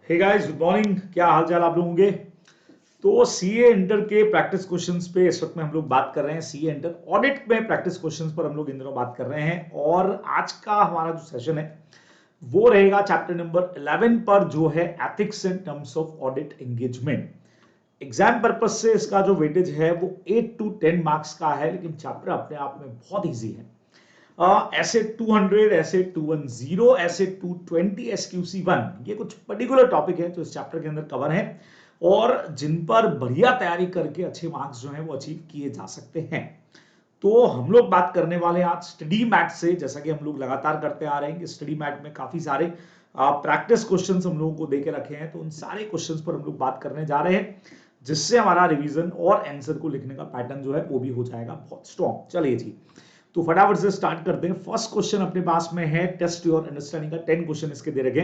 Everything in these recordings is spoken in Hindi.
Hey guys, good morning. क्या हाल चाल आप लोगों के। तो सीए इंटर के प्रैक्टिस क्वेश्चंस पे इस वक्त में हम लोग बात कर रहे हैं। सीए इंटर ऑडिट में प्रैक्टिस क्वेश्चंस पर हम लोग इन दिनों बात कर रहे हैं। और आज का हमारा जो सेशन है वो रहेगा चैप्टर नंबर 11 पर, जो है ethics in terms of audit engagement. Exam purpose से इसका जो वेटेज है वो 8 to 10 मार्क्स का है, लेकिन चैप्टर अपने आप में बहुत ईजी है। ऐसे 200, ऐसे 210, ऐसे 220, SQC1, ये कुछ पर्टिकुलर टॉपिक है जो इस चैप्टर के अंदर कवर है और जिन पर बढ़िया तैयारी करके अच्छे मार्क्स जो है वो अचीव किए जा सकते हैं। तो हम लोग बात करने वाले आज स्टडी मैट से, जैसा कि हम लोग लगातार करते आ रहे हैं कि स्टडी मैट में काफी सारे प्रैक्टिस क्वेश्चंस हम लोगों को देके रखे हैं। तो उन सारे क्वेश्चंस पर हम लोग बात करने जा रहे हैं, जिससे हमारा रिवीजन और आंसर को लिखने का पैटर्न जो है वो भी हो जाएगा बहुत स्ट्रॉन्ग। चलिए जी, तो फटाफट से स्टार्ट करते हैं। फर्स्ट क्वेश्चन अपने पास में है टेस्ट योर अंडरस्टैंडिंग का। 10 क्वेश्चन इसके दे रखे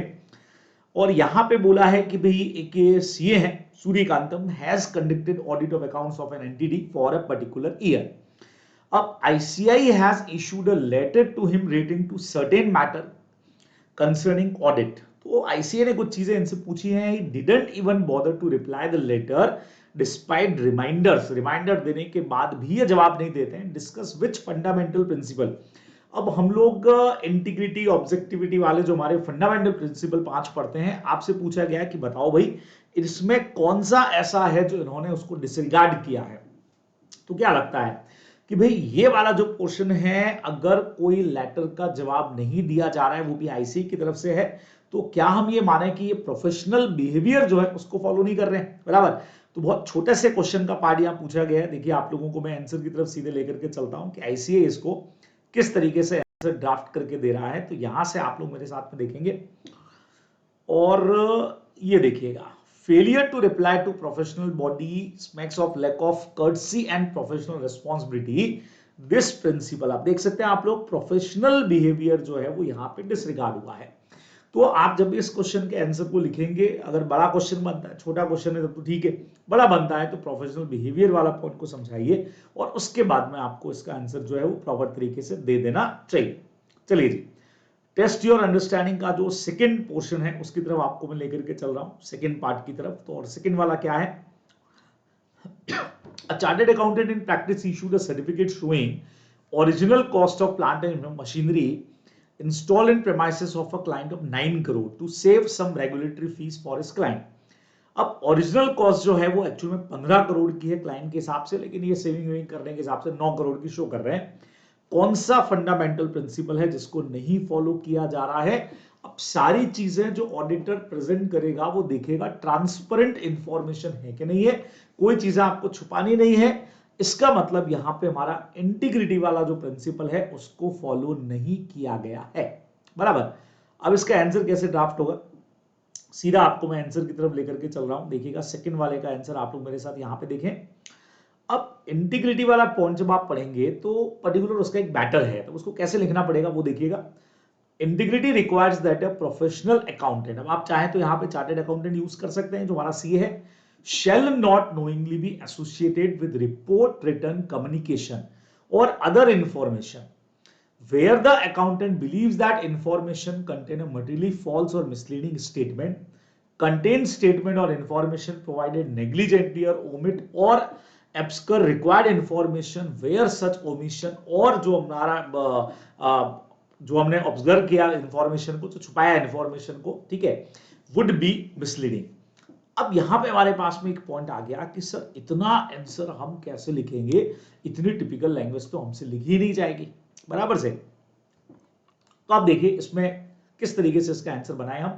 और यहां पे बोला है कि भाई एक सीए है Suryakantam has conducted audit of accounts of an entity for a particular year. अब ICI has issued a letter to him relating to certain matter concerning audit. तो आईसीआई ने कुछ चीजें इनसे पूछी हैं। He didn't even bother to reply the letter despite reminders. Reminder देने के बाद भी ये जवाब नहीं देते हैं। Discuss which fundamental principle. अब हम लोग इंटीग्रिटी ऑब्जेक्टिविटी वाले जो हमारे फंडामेंटल प्रिंसिपल 5 पढ़ते हैं, आपसे पूछा गया कि बताओ भाई इसमें कौन सा ऐसा है जो इन्होंने उसको डिसरिगार्ड किया है। तो क्या लगता है कि भाई ये वाला जो पोर्शन है, अगर कोई लेटर का जवाब नहीं दिया जा रहा है, वो भी आईसीआई की तरफ से है, तो क्या हम ये माने कि ये प्रोफेशनल बिहेवियर जो है उसको फॉलो नहीं कर रहे हैं। बराबर। तो बहुत छोटे से क्वेश्चन का पार्ट यहां पूछा गया है। देखिए आप लोगों को मैं आंसर की तरफ सीधे लेकर के चलता हूं कि आईसीआई इसको किस तरीके से आंसर ड्राफ्ट करके दे रहा है। तो यहां से आप लोग मेरे साथ में देखेंगे और ये देखिएगा, failure to reply to professional body smacks of lack of courtesy and professional responsibility. This principle आप देख सकते हैं, आप लोग प्रोफेशनल बिहेवियर जो है वो यहां पे डिसरिगार्ड हुआ है। तो आप जब इस क्वेश्चन के आंसर को लिखेंगे, अगर बड़ा क्वेश्चन बनता है, छोटा क्वेश्चन है तब तो ठीक है, बड़ा बनता है तो प्रोफेशनल बिहेवियर वाला पॉइंट को समझाइए और उसके बाद में आपको इसका आंसर जो है वो प्रॉपर तरीके से दे देना चाहिए। चलिए जी, टेस्ट योर अंडरस्टैंडिंग का जो सेकंड पोर्शन है उसकी तरफ आपको मैं लेकर के चल रहा हूं, सेकंड पार्ट की तरफ। तो और सेकंड वाला क्या है, a chartered accountant in practice issued a certificate showing original cost of plant and machinery installed in premises of a client of 9 crore to save some regulatory fees for his client. अब ओरिजिनल कॉस्ट जो है वो एक्चुअल में 15 करोड़ की है क्लाइंट के हिसाब से, लेकिन ये सेविंग करने के हिसाब से 9 करोड़ की शो कर रहे हैं। कौन सा फंडामेंटल प्रिंसिपल है जिसको नहीं फॉलो किया जा रहा है। अब सारी चीजें जो ऑडिटर प्रेजेंट करेगा वो देखेगा ट्रांसपेरेंट इंफॉर्मेशन है कि नहीं है, कोई चीजें आपको छुपानी नहीं है। इसका मतलब यहां पे हमारा इंटीग्रिटी वाला जो प्रिंसिपल है उसको फॉलो नहीं किया गया है। बराबर। अब इसका आंसर कैसे ड्राफ्ट होगा, सीधा आपको मैं आंसर की तरफ लेकर के चल रहा हूं। देखिएगा सेकंड वाले का आंसर आप लोग मेरे साथ यहां पे देखें। अब इंटीग्रिटी वाला पॉइंट जब आप पढ़ेंगे तो पर्टिकुलर उसका एक बैटर है, तो उसको कैसे लिखना पड़ेगा वो देखिएगा। Integrity requires that a professional accountant, अब आप चाहें तो यहां पे चार्टेड अकाउंटेंट यूज कर सकते हैं जो हमारा सी है, shall not knowingly be associated with report written communication or other information where the accountant believes that information contain a materially false or misleading statement, contains statement or information provided negligently or omit or obscure required information where such omission और जो हमारा जो हमने ऑब्जर्व किया इंफॉर्मेशन को, जो छुपाया इंफॉर्मेशन को, ठीक है, वुड बी मिसलीडिंग। अब यहां पे हमारे पास में एक पॉइंट आ गया कि सर इतना आंसर हम कैसे लिखेंगे, इतनी टिपिकल लैंग्वेज तो हमसे लिखी ही नहीं जाएगी। बराबर से। तो आप देखिए इसमें किस तरीके से इसका आंसर बनाए हम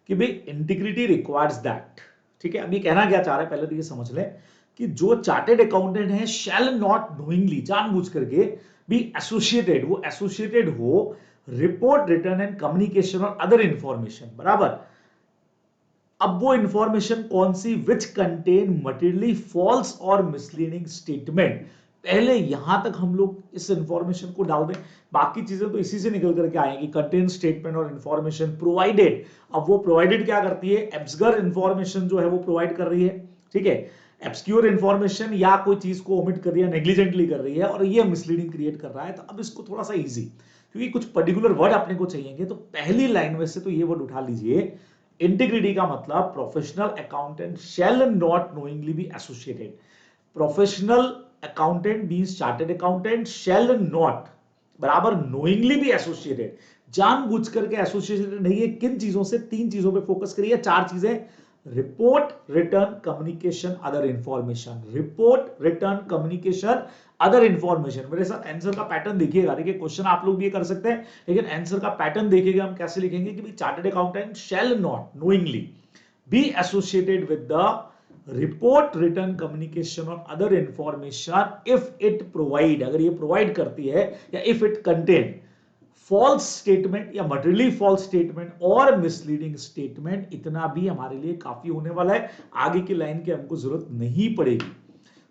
कि भाई इंटीग्रिटी रिक्वायर्स दैट, ठीक है। अब ये कहना क्या चाह रहा है पहले तो ये समझ लें कि जो चार्टेड अकाउंटेंट है शैल नॉट नोइंगली, जानबूझ करके भी एसोसिएटेड, वो एसोसिएटेड हो रिपोर्ट रिटर्न एंड कम्युनिकेशन और अदर इंफॉर्मेशन। बराबर। अब वो इंफॉर्मेशन कौन सी, विच कंटेन मटेरियली फॉल्स और मिसलीडिंग स्टेटमेंट। पहले यहां तक हम लोग इस इंफॉर्मेशन को डाल दें, बाकी चीजें तो इसी से निकल करके आएंगी। कंटेन स्टेटमेंट और इंफॉर्मेशन प्रोवाइडेड, अब वो प्रोवाइडेड क्या करती है, एब्सगर इंफॉर्मेशन जो है वो प्रोवाइड कर रही है, ठीक है। एब्सक्योर इंफॉर्मेशन या कोई चीज को ओमिट कर रही है, नेग्लिजेंटली कर रही है और ये मिसलीडिंग क्रिएट कर रहा है। तो अब इसको थोड़ा सा इजी, क्योंकि कुछ पर्टिकुलर वर्ड अपने को चाहिए, तो पहली लाइन में से तो ये वर्ड उठा लीजिए, इंटीग्रिटी का मतलब professional accountant shall not knowingly be associated. Professional accountant means chartered accountant shall not बराबर नोइंगली बी एसोसिएटेड, जानबूझ करके एसोसिएटेड नहीं है। किन चीजों से? 3 चीजों पे फोकस करिए, 4 चीजें। Report, return, communication, other information. Report, return, communication, other information. मेरे साथ आंसर का पैटर्न देखिएगा। देखिए क्वेश्चन आप लोग भी ये कर सकते हैं, लेकिन आंसर का पैटर्न देखिएगा हम कैसे लिखेंगे कि chartered accountant shall not knowingly be associated with the report, return, communication और other information if it provide, अगर ये प्रोवाइड करती है, या if it contain false statement या मटेरियली फॉल्स स्टेटमेंट और मिसलीडिंग स्टेटमेंट। इतना भी हमारे लिए काफी होने वाला है, आगे की लाइन की हमको जरूरत नहीं पड़ेगी।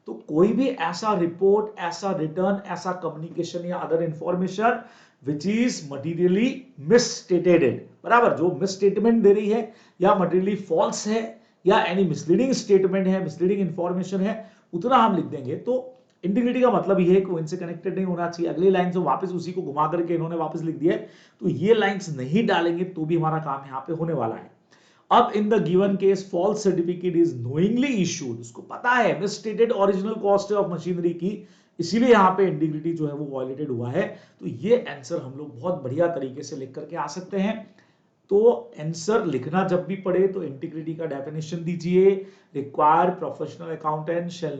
तो कोई भी ऐसा रिपोर्ट, ऐसा रिटर्न, ऐसा कम्युनिकेशन या other information which is materially मिसस्टेटेड, बराबर, जो मिस स्टेटमेंट दे रही है या मटीरियली फॉल्स है या एनी मिसलीडिंग स्टेटमेंट है, मिसलीडिंग इंफॉर्मेशन है, उतना हम लिख देंगे। तो इंटीग्रिटी का मतलब ये है कि इनसे कनेक्टेड नहीं होना चाहिए। अगली लाइन से वापस उसी को घुमा करके इन्होंने वापस लिख दिया है, तो ये लाइंस नहीं डालेंगे तो भी हमारा काम यहाँ पे होने वाला है। अब in the given case false certificate is knowingly issued, उसको पता है misstated original cost of machinery की, इसीलिए यहाँ पे इंटीग्रिटी जो है वो वायलेटेड हुआ है। तो ये आंसर हम लोग बहुत बढ़िया तरीके से लिख करके आ सकते हैं। तो आंसर लिखना जब भी पढ़े तो इंटीग्रिटी का डेफिनेशन दीजिए। Require professional accountant shall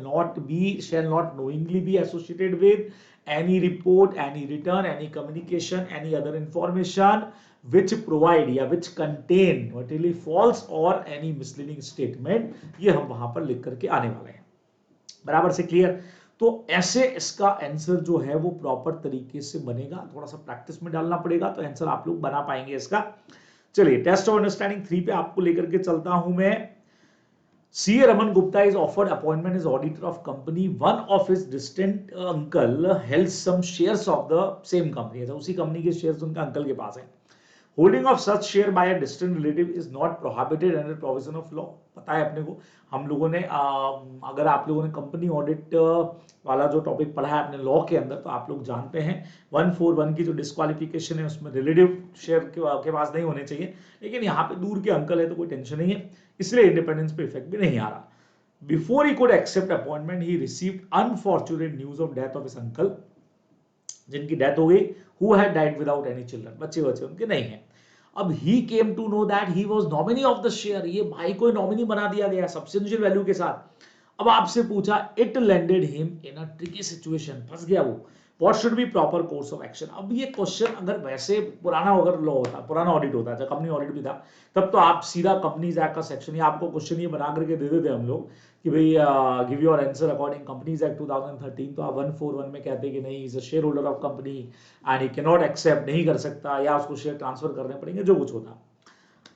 not knowingly be associated with any report, any return, any communication, any other information which provide या which contain materially false or any misleading statement, ये हम वहां पर लिख करके आने वाले हैं। बराबर से क्लियर? तो ऐसे इसका आंसर जो है वो प्रॉपर तरीके से बनेगा, थोड़ा सा प्रैक्टिस में डालना पड़ेगा तो आंसर आप लोग बना पाएंगे इसका। चलिए टेस्ट ऑफ अंडरस्टैंडिंग 3 पे आपको लेकर के चलता हूं मैं। CA Raman Gupta is offered appointment as auditor of company. One of his distant uncle held some shares of the same company. उसी कंपनी के शेयर्स उनका अंकल के पास है। Holding of such share by a distant relative is not prohibited under provision of law. पता है अपने को, हम लोगों ने अगर आप लोगों ने कंपनी ऑडिट वाला जो टॉपिक पढ़ा है अपने लॉ के अंदर, तो आप लोग जानते हैं 141 की जो डिस्क्वालिफिकेशन है उसमें रिलेटिव शेयर के पास नहीं होने चाहिए, लेकिन यहाँ पे दूर के अंकल है तो कोई टेंशन नहीं है, इसलिए इंडिपेंडेंस पे इफेक्ट भी नहीं आ रहा। Before he could accept appointment he received unfortunate news of death of his uncle, जिनकी डेथ हो गई, who had died without any children, बच्चे उनके नहीं हैं। अब he came to know that he was nominee of the share, ये भाई को नॉमिनी बना दिया गया सब्सटेंशियल वैल्यू के साथ। अब आपसे पूछा it landed him in a tricky situation, फंस गया वो। What should be proper course of action? अब ये क्वेश्चन अगर वैसे पुराना अगर लॉ होता, पुराना ऑडिट होता, जब कंपनी ऑडिट भी था, तब तो आप सीधा कंपनीज एक्ट का सेक्शन या आपको क्वेश्चन ये बना करके दे देते हम लोग कि भाई give your answer according companies act 2013, तो आप 141 में कहते हैं कि नहीं, is a shareholder of company and he can not accept, नहीं कर सकता, या उसको शेयर ट्रांसफर करने पड़ेंगे, जो कुछ होता।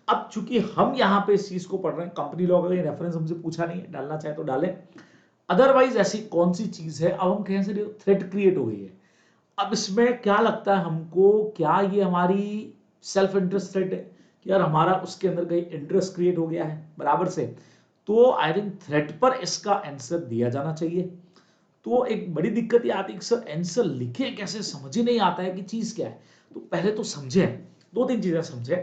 अब चूंकि हम यहाँ पे इस चीज को पढ़ रहे हैं, कंपनी लॉ का रेफरेंस हमसे पूछा नहीं है, डालना चाहे तो डालें, अदरवाइज ऐसी कौन सी चीज है। अब हम कहें से थ्रेट क्रिएट हो गई है, अब इसमें क्या लगता है हमको, क्या ये हमारी सेल्फ इंटरेस्ट थ्रेट है कि यार हमारा उसके अंदर कहीं इंटरेस्ट क्रिएट हो गया है बराबर से, तो आई थिंक थ्रेट पर इसका आंसर दिया जाना चाहिए। तो एक बड़ी दिक्कत ये आती है कि सर आंसर लिखे कैसे, समझ ही नहीं आता है कि चीज क्या है। तो पहले तो समझे, 2-3 चीजें समझे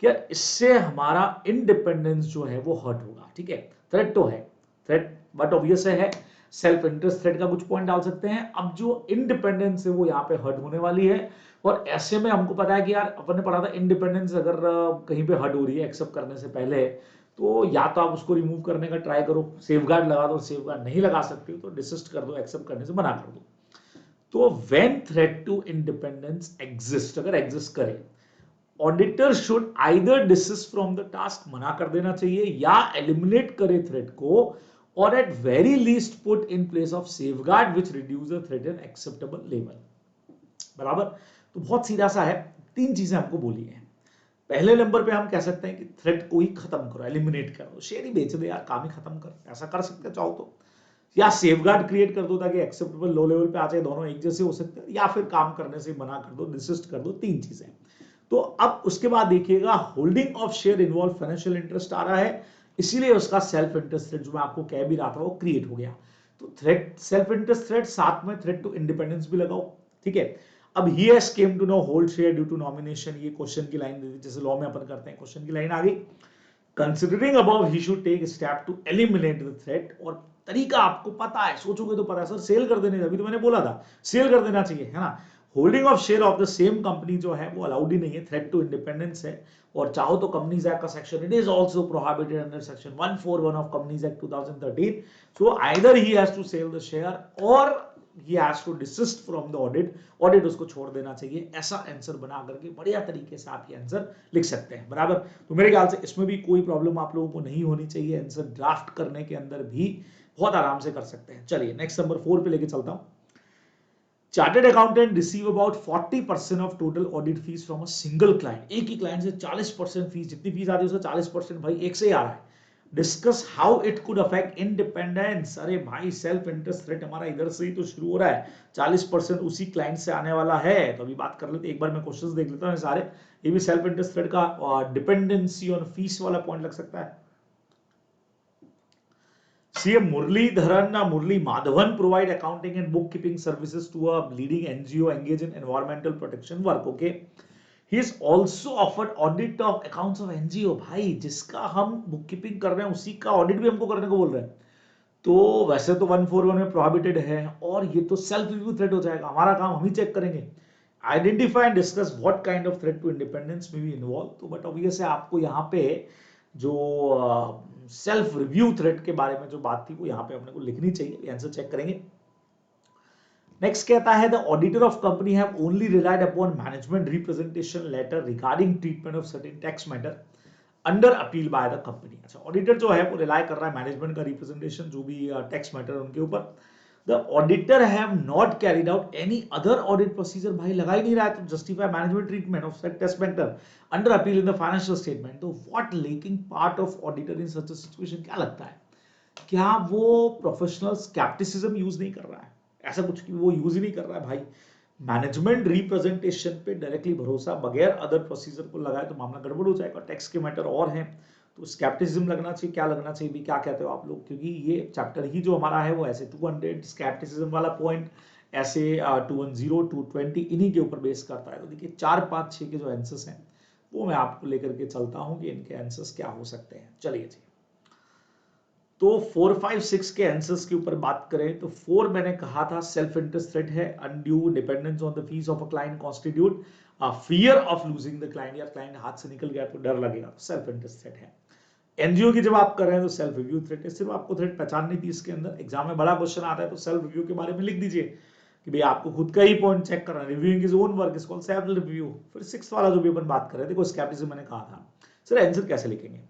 कि यार इससे हमारा इंडिपेंडेंस जो है वो हर्ट होगा, ठीक है। थ्रेट तो है, थ्रेट बट ऑब्वियस है, सेल्फ इंटरेस्ट थ्रेट का कुछ पॉइंट डाल सकते हैं। अब जो इंडिपेंडेंस है वो यहाँ पे हर्ट होने वाली है, और ऐसे में हमको पता है कि यार अपन ने पढ़ा था इंडिपेंडेंस अगर कहीं पे हर्ट हो रही है एक्सेप्ट करने से पहले, तो या तो आप उसको रिमूव करने का ट्राई करो, सेफगार्ड लगा दो, सेफगार्ड नहीं लगा सकते हो तो डिसिस्ट कर दो, एक्सेप्ट करने से मना कर दो। तो when threat to independence exist, अगर एग्जिस्ट करे, auditor should either desist from the task, मना कर देना चाहिए, या एलिमिनेट करे थ्रेट को, और at very least put in place of safeguard which reduce the threat in acceptable level. बराबर, तो बहुत सीधा सा है, 3 चीजें हमको बोली है। पहले नंबर पे हम कह सकते हैं कि थ्रेट को ही खत्म करो, एलिमिनेट कर दो, शेयर ही बेच दे यार, काम ही खत्म कर, ऐसा कर सकते चाहो तो, या सेफगार्ड क्रिएट कर दो ताकि एक्सेप्टेबल लो लेवल पे आ जाए, दोनों एक जैसे हो सकते हैं, या फिर काम करने से मना कर दो, डिसिस्ट कर दो, 3 चीजें। तो अब उसके बाद देखिएगा, holding of share involve financial interest आ रहा है, इसीलिए उसका सेल्फ इंटरेस्ट थ्रेट जो मैं आपको कह भी रहा था वो क्रिएट हो गया। तो थ्रेट, सेल्फ इंटरेस्ट थ्रेट, साथ में थ्रेट टू इंडिपेंडेंस भी लगाओ, ठीक है। अब he has came to know hold share due to nomination, ये क्वेश्चन की लाइन, जैसे लॉ में अपन करते हैं, क्वेश्चन की लाइन आ गई। Considering above he should take step to eliminate the threat. और तरीका आपको पता है, सोचोगे तो पता है, सर सेल कर देने, अभी तो मैंने बोला था सेल कर देना चाहिए, है ना। Holding of share of the same company जो है वो अलाउड ही नहीं है, थ्रेट टू इंडिपेंडेंस है। और चाहो तो कंपनीज एक्ट का section, it is also prohibited under section 141 of companies act 2013। So either he has to sell the share और he has to desist from the audit उसको छोड़ देना चाहिए। ऐसा आंसर बना करके बढ़िया तरीके से आप ये आंसर लिख सकते हैं, बराबर। तो मेरे ख्याल से इसमें भी कोई प्रॉब्लम आप लोगों को नहीं होनी चाहिए, आंसर ड्राफ्ट करने के अंदर भी बहुत आराम से कर सकते हैं। चलिए नेक्स्ट नंबर 4 पे लेके चलता हूं। Chartered accountant receive about 40% of total audit fees from a single client. एक ही क्लाइंट से 40% फीस, जितनी फीस आती है उसका 40% भाई एक से ही आ रहा है। Discuss how it could affect independence. अरे भाई सेल्फ इंटरेस्ट रेट हमारा इधर से ही तो शुरू हो रहा है, 40% उसी क्लाइंट से आने वाला है। तो अभी बात कर लेते हैं, एक बार मैं क्वेश्चंस देख लेता हूं सारे। ये भी सेल्फ इंटरेस्ट रेट का डिपेंडेंसी ऑन फीस वाला पॉइंट लग सकता है। CM Murli Madhavan provide accounting and bookkeeping services to a leading NGO engaged in environmental protection work. Okay, he is also offered audit of accounts of NGO। भाई जिसका हम बुककीपिंग कर रहे हैं उसी का ऑडिट भी हमको करने को बोल रहे हैं। तो वैसे तो 141 में प्रोहिबिटेड है और ये तो सेल्फ रिव्यू थ्रेट हो जाएगा, हमारा काम हम ही चेक करेंगे। Identify and discuss what kind of threat to independence में भी इन्वॉल्व। तो बट ऑब्वियस है आपको यहाँ पे जो सेल्फ रिव्यू थ्रेट के बारे में जो बात थी वो यहाँ पे अपने को लिखनी चाहिए, आंसर चेक करेंगे। नेक्स्ट कहता है the auditor of company have only relied upon management representation letter regarding treatment of certain tax matter under appeal by the company. अच्छा, ऑडिटर जो है वो रिलाई कर रहा है मैनेजमेंट का रिप्रेजेंटेशन, जो भी टैक्स मैटर उनके ऊपर। The auditor have not carried out any other audit procedure. भाई लगा ही नहीं रहा है तो justify management treatment of such tax matter under appeal in the financial statement. तो what lacking part of auditor in such a situation, क्या लगता है क्या वो प्रोफेशनल स्केप्टिसिज्म यूज नहीं कर रहा है? ऐसा कुछ कि वो यूज ही नहीं कर रहा है भाई। मैनेजमेंट रिप्रेजेंटेशन पे डायरेक्टली भरोसा बगैर अदर प्रोसीजर को लगाए तो मामला गड़बड़ हो जाएगा। टैक्स के मैटर और हैं तो स्केप्टिसिज्म लगना चाहिए, क्या लगना चाहिए भी, क्या कहते हो आप लोग? क्योंकि ये चैप्टर ही जो हमारा है वो ऐसे 200 स्केप्टिसिज्म वाला पॉइंट, ऐसे 210 220 इन्हीं के ऊपर बेस करता है। तो देखिए 4 5 6 के जो आंसर्स हैं वो मैं आपको लेकर के चलता हूं कि इनके आंसर्स क्या हो सकते हैं। चलिए जी, तो 4 5 6 के आंसर्स के ऊपर बात करें तो 4 मैंने कहा था सेल्फ इंटरेस्ट थ्रेट है, undue dependence on the fees of a client constitute fear of losing the client, या क्लाइंट हाथ से निकल गया तो डर लगेगा, तो सेल्फ इंटरेस्ट थ्रेट है। एनजीओ की जब आप कर रहे हैं तो सेल्फ रिव्यू थ्रेट है। सिर्फ आपको थ्रेट पहचाननी थी इसके अंदर, एग्जाम में बड़ा क्वेश्चन आता है तो सेल्फ रिव्यू के बारे में लिख दीजिए कि भाई आपको खुद का ही पॉइंट चेक करना है, reviewing is own work is called self review. फिर 6 वाला जो भी अपन बात कर रहे थे, देखो स्केप्टिसिज्म मैंने कहा था। सर आंसर कैसे लिखेंगे?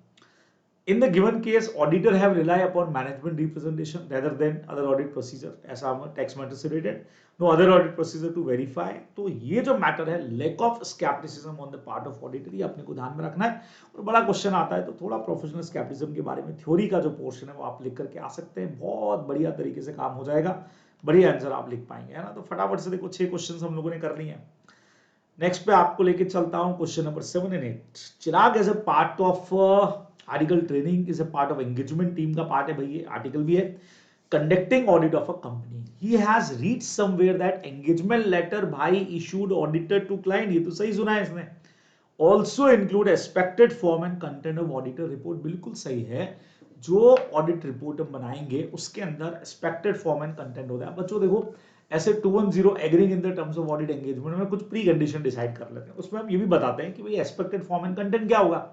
In the given case, auditor have rely upon management representation rather than other audit procedure. ऐसा हम tax matter से related, no other audit procedure to verify। तो ये जो matter है lack of skepticism on the part of auditor, ये अपने को ध्यान में रखना है। और बड़ा क्वेश्चन आता है तो थोड़ा प्रोफेशनल skepticism के बारे में थ्योरी का जो पोर्शन है वो आप लिख करके आ सकते हैं, बहुत बढ़िया तरीके से काम हो जाएगा, बढ़िया आंसर आप लिख पाएंगे, है ना। तो फटाफट से देखो 6 क्वेश्चन हम लोगों ने कर लिए हैं। नेक्स्ट पे आपको लेके चलता हूं question number 7 and 8। Chirag as a part of article training is a part of engagement team का पार्ट है भाई, ये आर्टिकल भी है। Conducting audit of a company, he has reach somewhere that engagement letter भाई इशूड ऑडिटर टू क्लाइंट, ये तो सही सुना है इसने। Also include expected form and content of auditor report, बिल्कुल सही है। जो ऑडिट रिपोर्ट हम बनाएंगे उसके अंदर एक्सपेक्टेड फॉर्म एंड कंटेंट होता है। बच्चों देखो ऐसे 210 agreeing in the terms of audit engagement में कुछ प्री कंडीशन डिसाइड कर लेते हैं, उसमें हम ये भी बताते हैं कि भाई एक्सपेक्टेड फॉर्म एंड कंटेंट क्या होगा।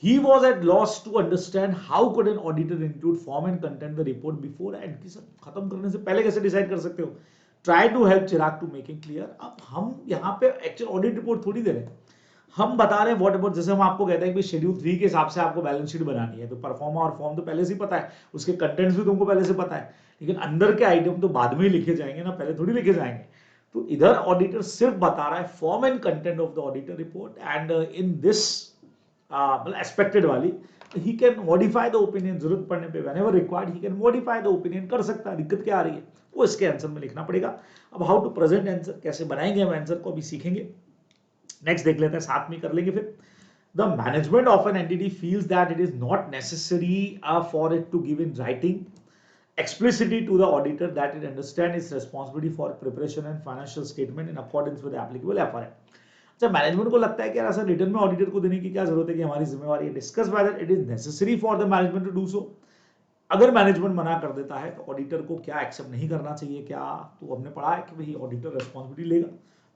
He was at loss to understand how could an auditor include form and content the report before and कि सब खत्म करने से पहले कैसे डिसाइड कर सकते हो। Try to help Chirag to making clear। अब हम यहाँ पे एक्चुअल ऑडिट रिपोर्ट थोड़ी दे रहे हैं, हम बता रहे हैं व्हाट अबाउट, जैसे हम आपको कहते हैं कि शेड्यूल 3 के हिसाब से आपको बैलेंस शीट बनानी है तो परफॉर्मा और फॉर्म तो पहले से ही पता है, उसके कंटेंट्स भी तुमको पहले से पता है, लेकिन अंदर के आइटम तो बाद में ही लिखे जाएंगे ना, पहले थोड़ी लिखे जाएंगे। तो इधर ऑडिटर सिर्फ बता रहा है form and content of the auditor report and in this मतलब एक्सपेक्टेड वाली he can modify the opinion, जरूरत पड़ने पे whenever required he can modify the opinion, कर सकता है। दिक्कत क्या आ रही है वो इसके आंसर में लिखना पड़ेगा। अब हाउ टू प्रेजेंट आंसर, कैसे बनाएंगे हम आंसर को, अभी सीखेंगे। नेक्स्ट देख लेते हैं, साथ में कर लेंगे फिर। The management of an entity feels that it is not necessary for it to give in writing explicitly to the auditor that it understands its responsibility for preparation and financial statement in accordance with the applicable FRA. अच्छा, मैनेजमेंट को लगता है कि यार ऐसा रिटर्न में ऑडिटर को देने की क्या जरूरत है कि हमारी जिम्मेवारी है, discuss whether it is necessary for the management to do so. अगर मैनेजमेंट मना कर देता है तो ऑडिटर को क्या एक्सेप्ट नहीं करना चाहिए, क्या, तो हमने पढ़ा है कि भाई ऑडिटर रिस्पॉन्सिबिलिटी लेगा,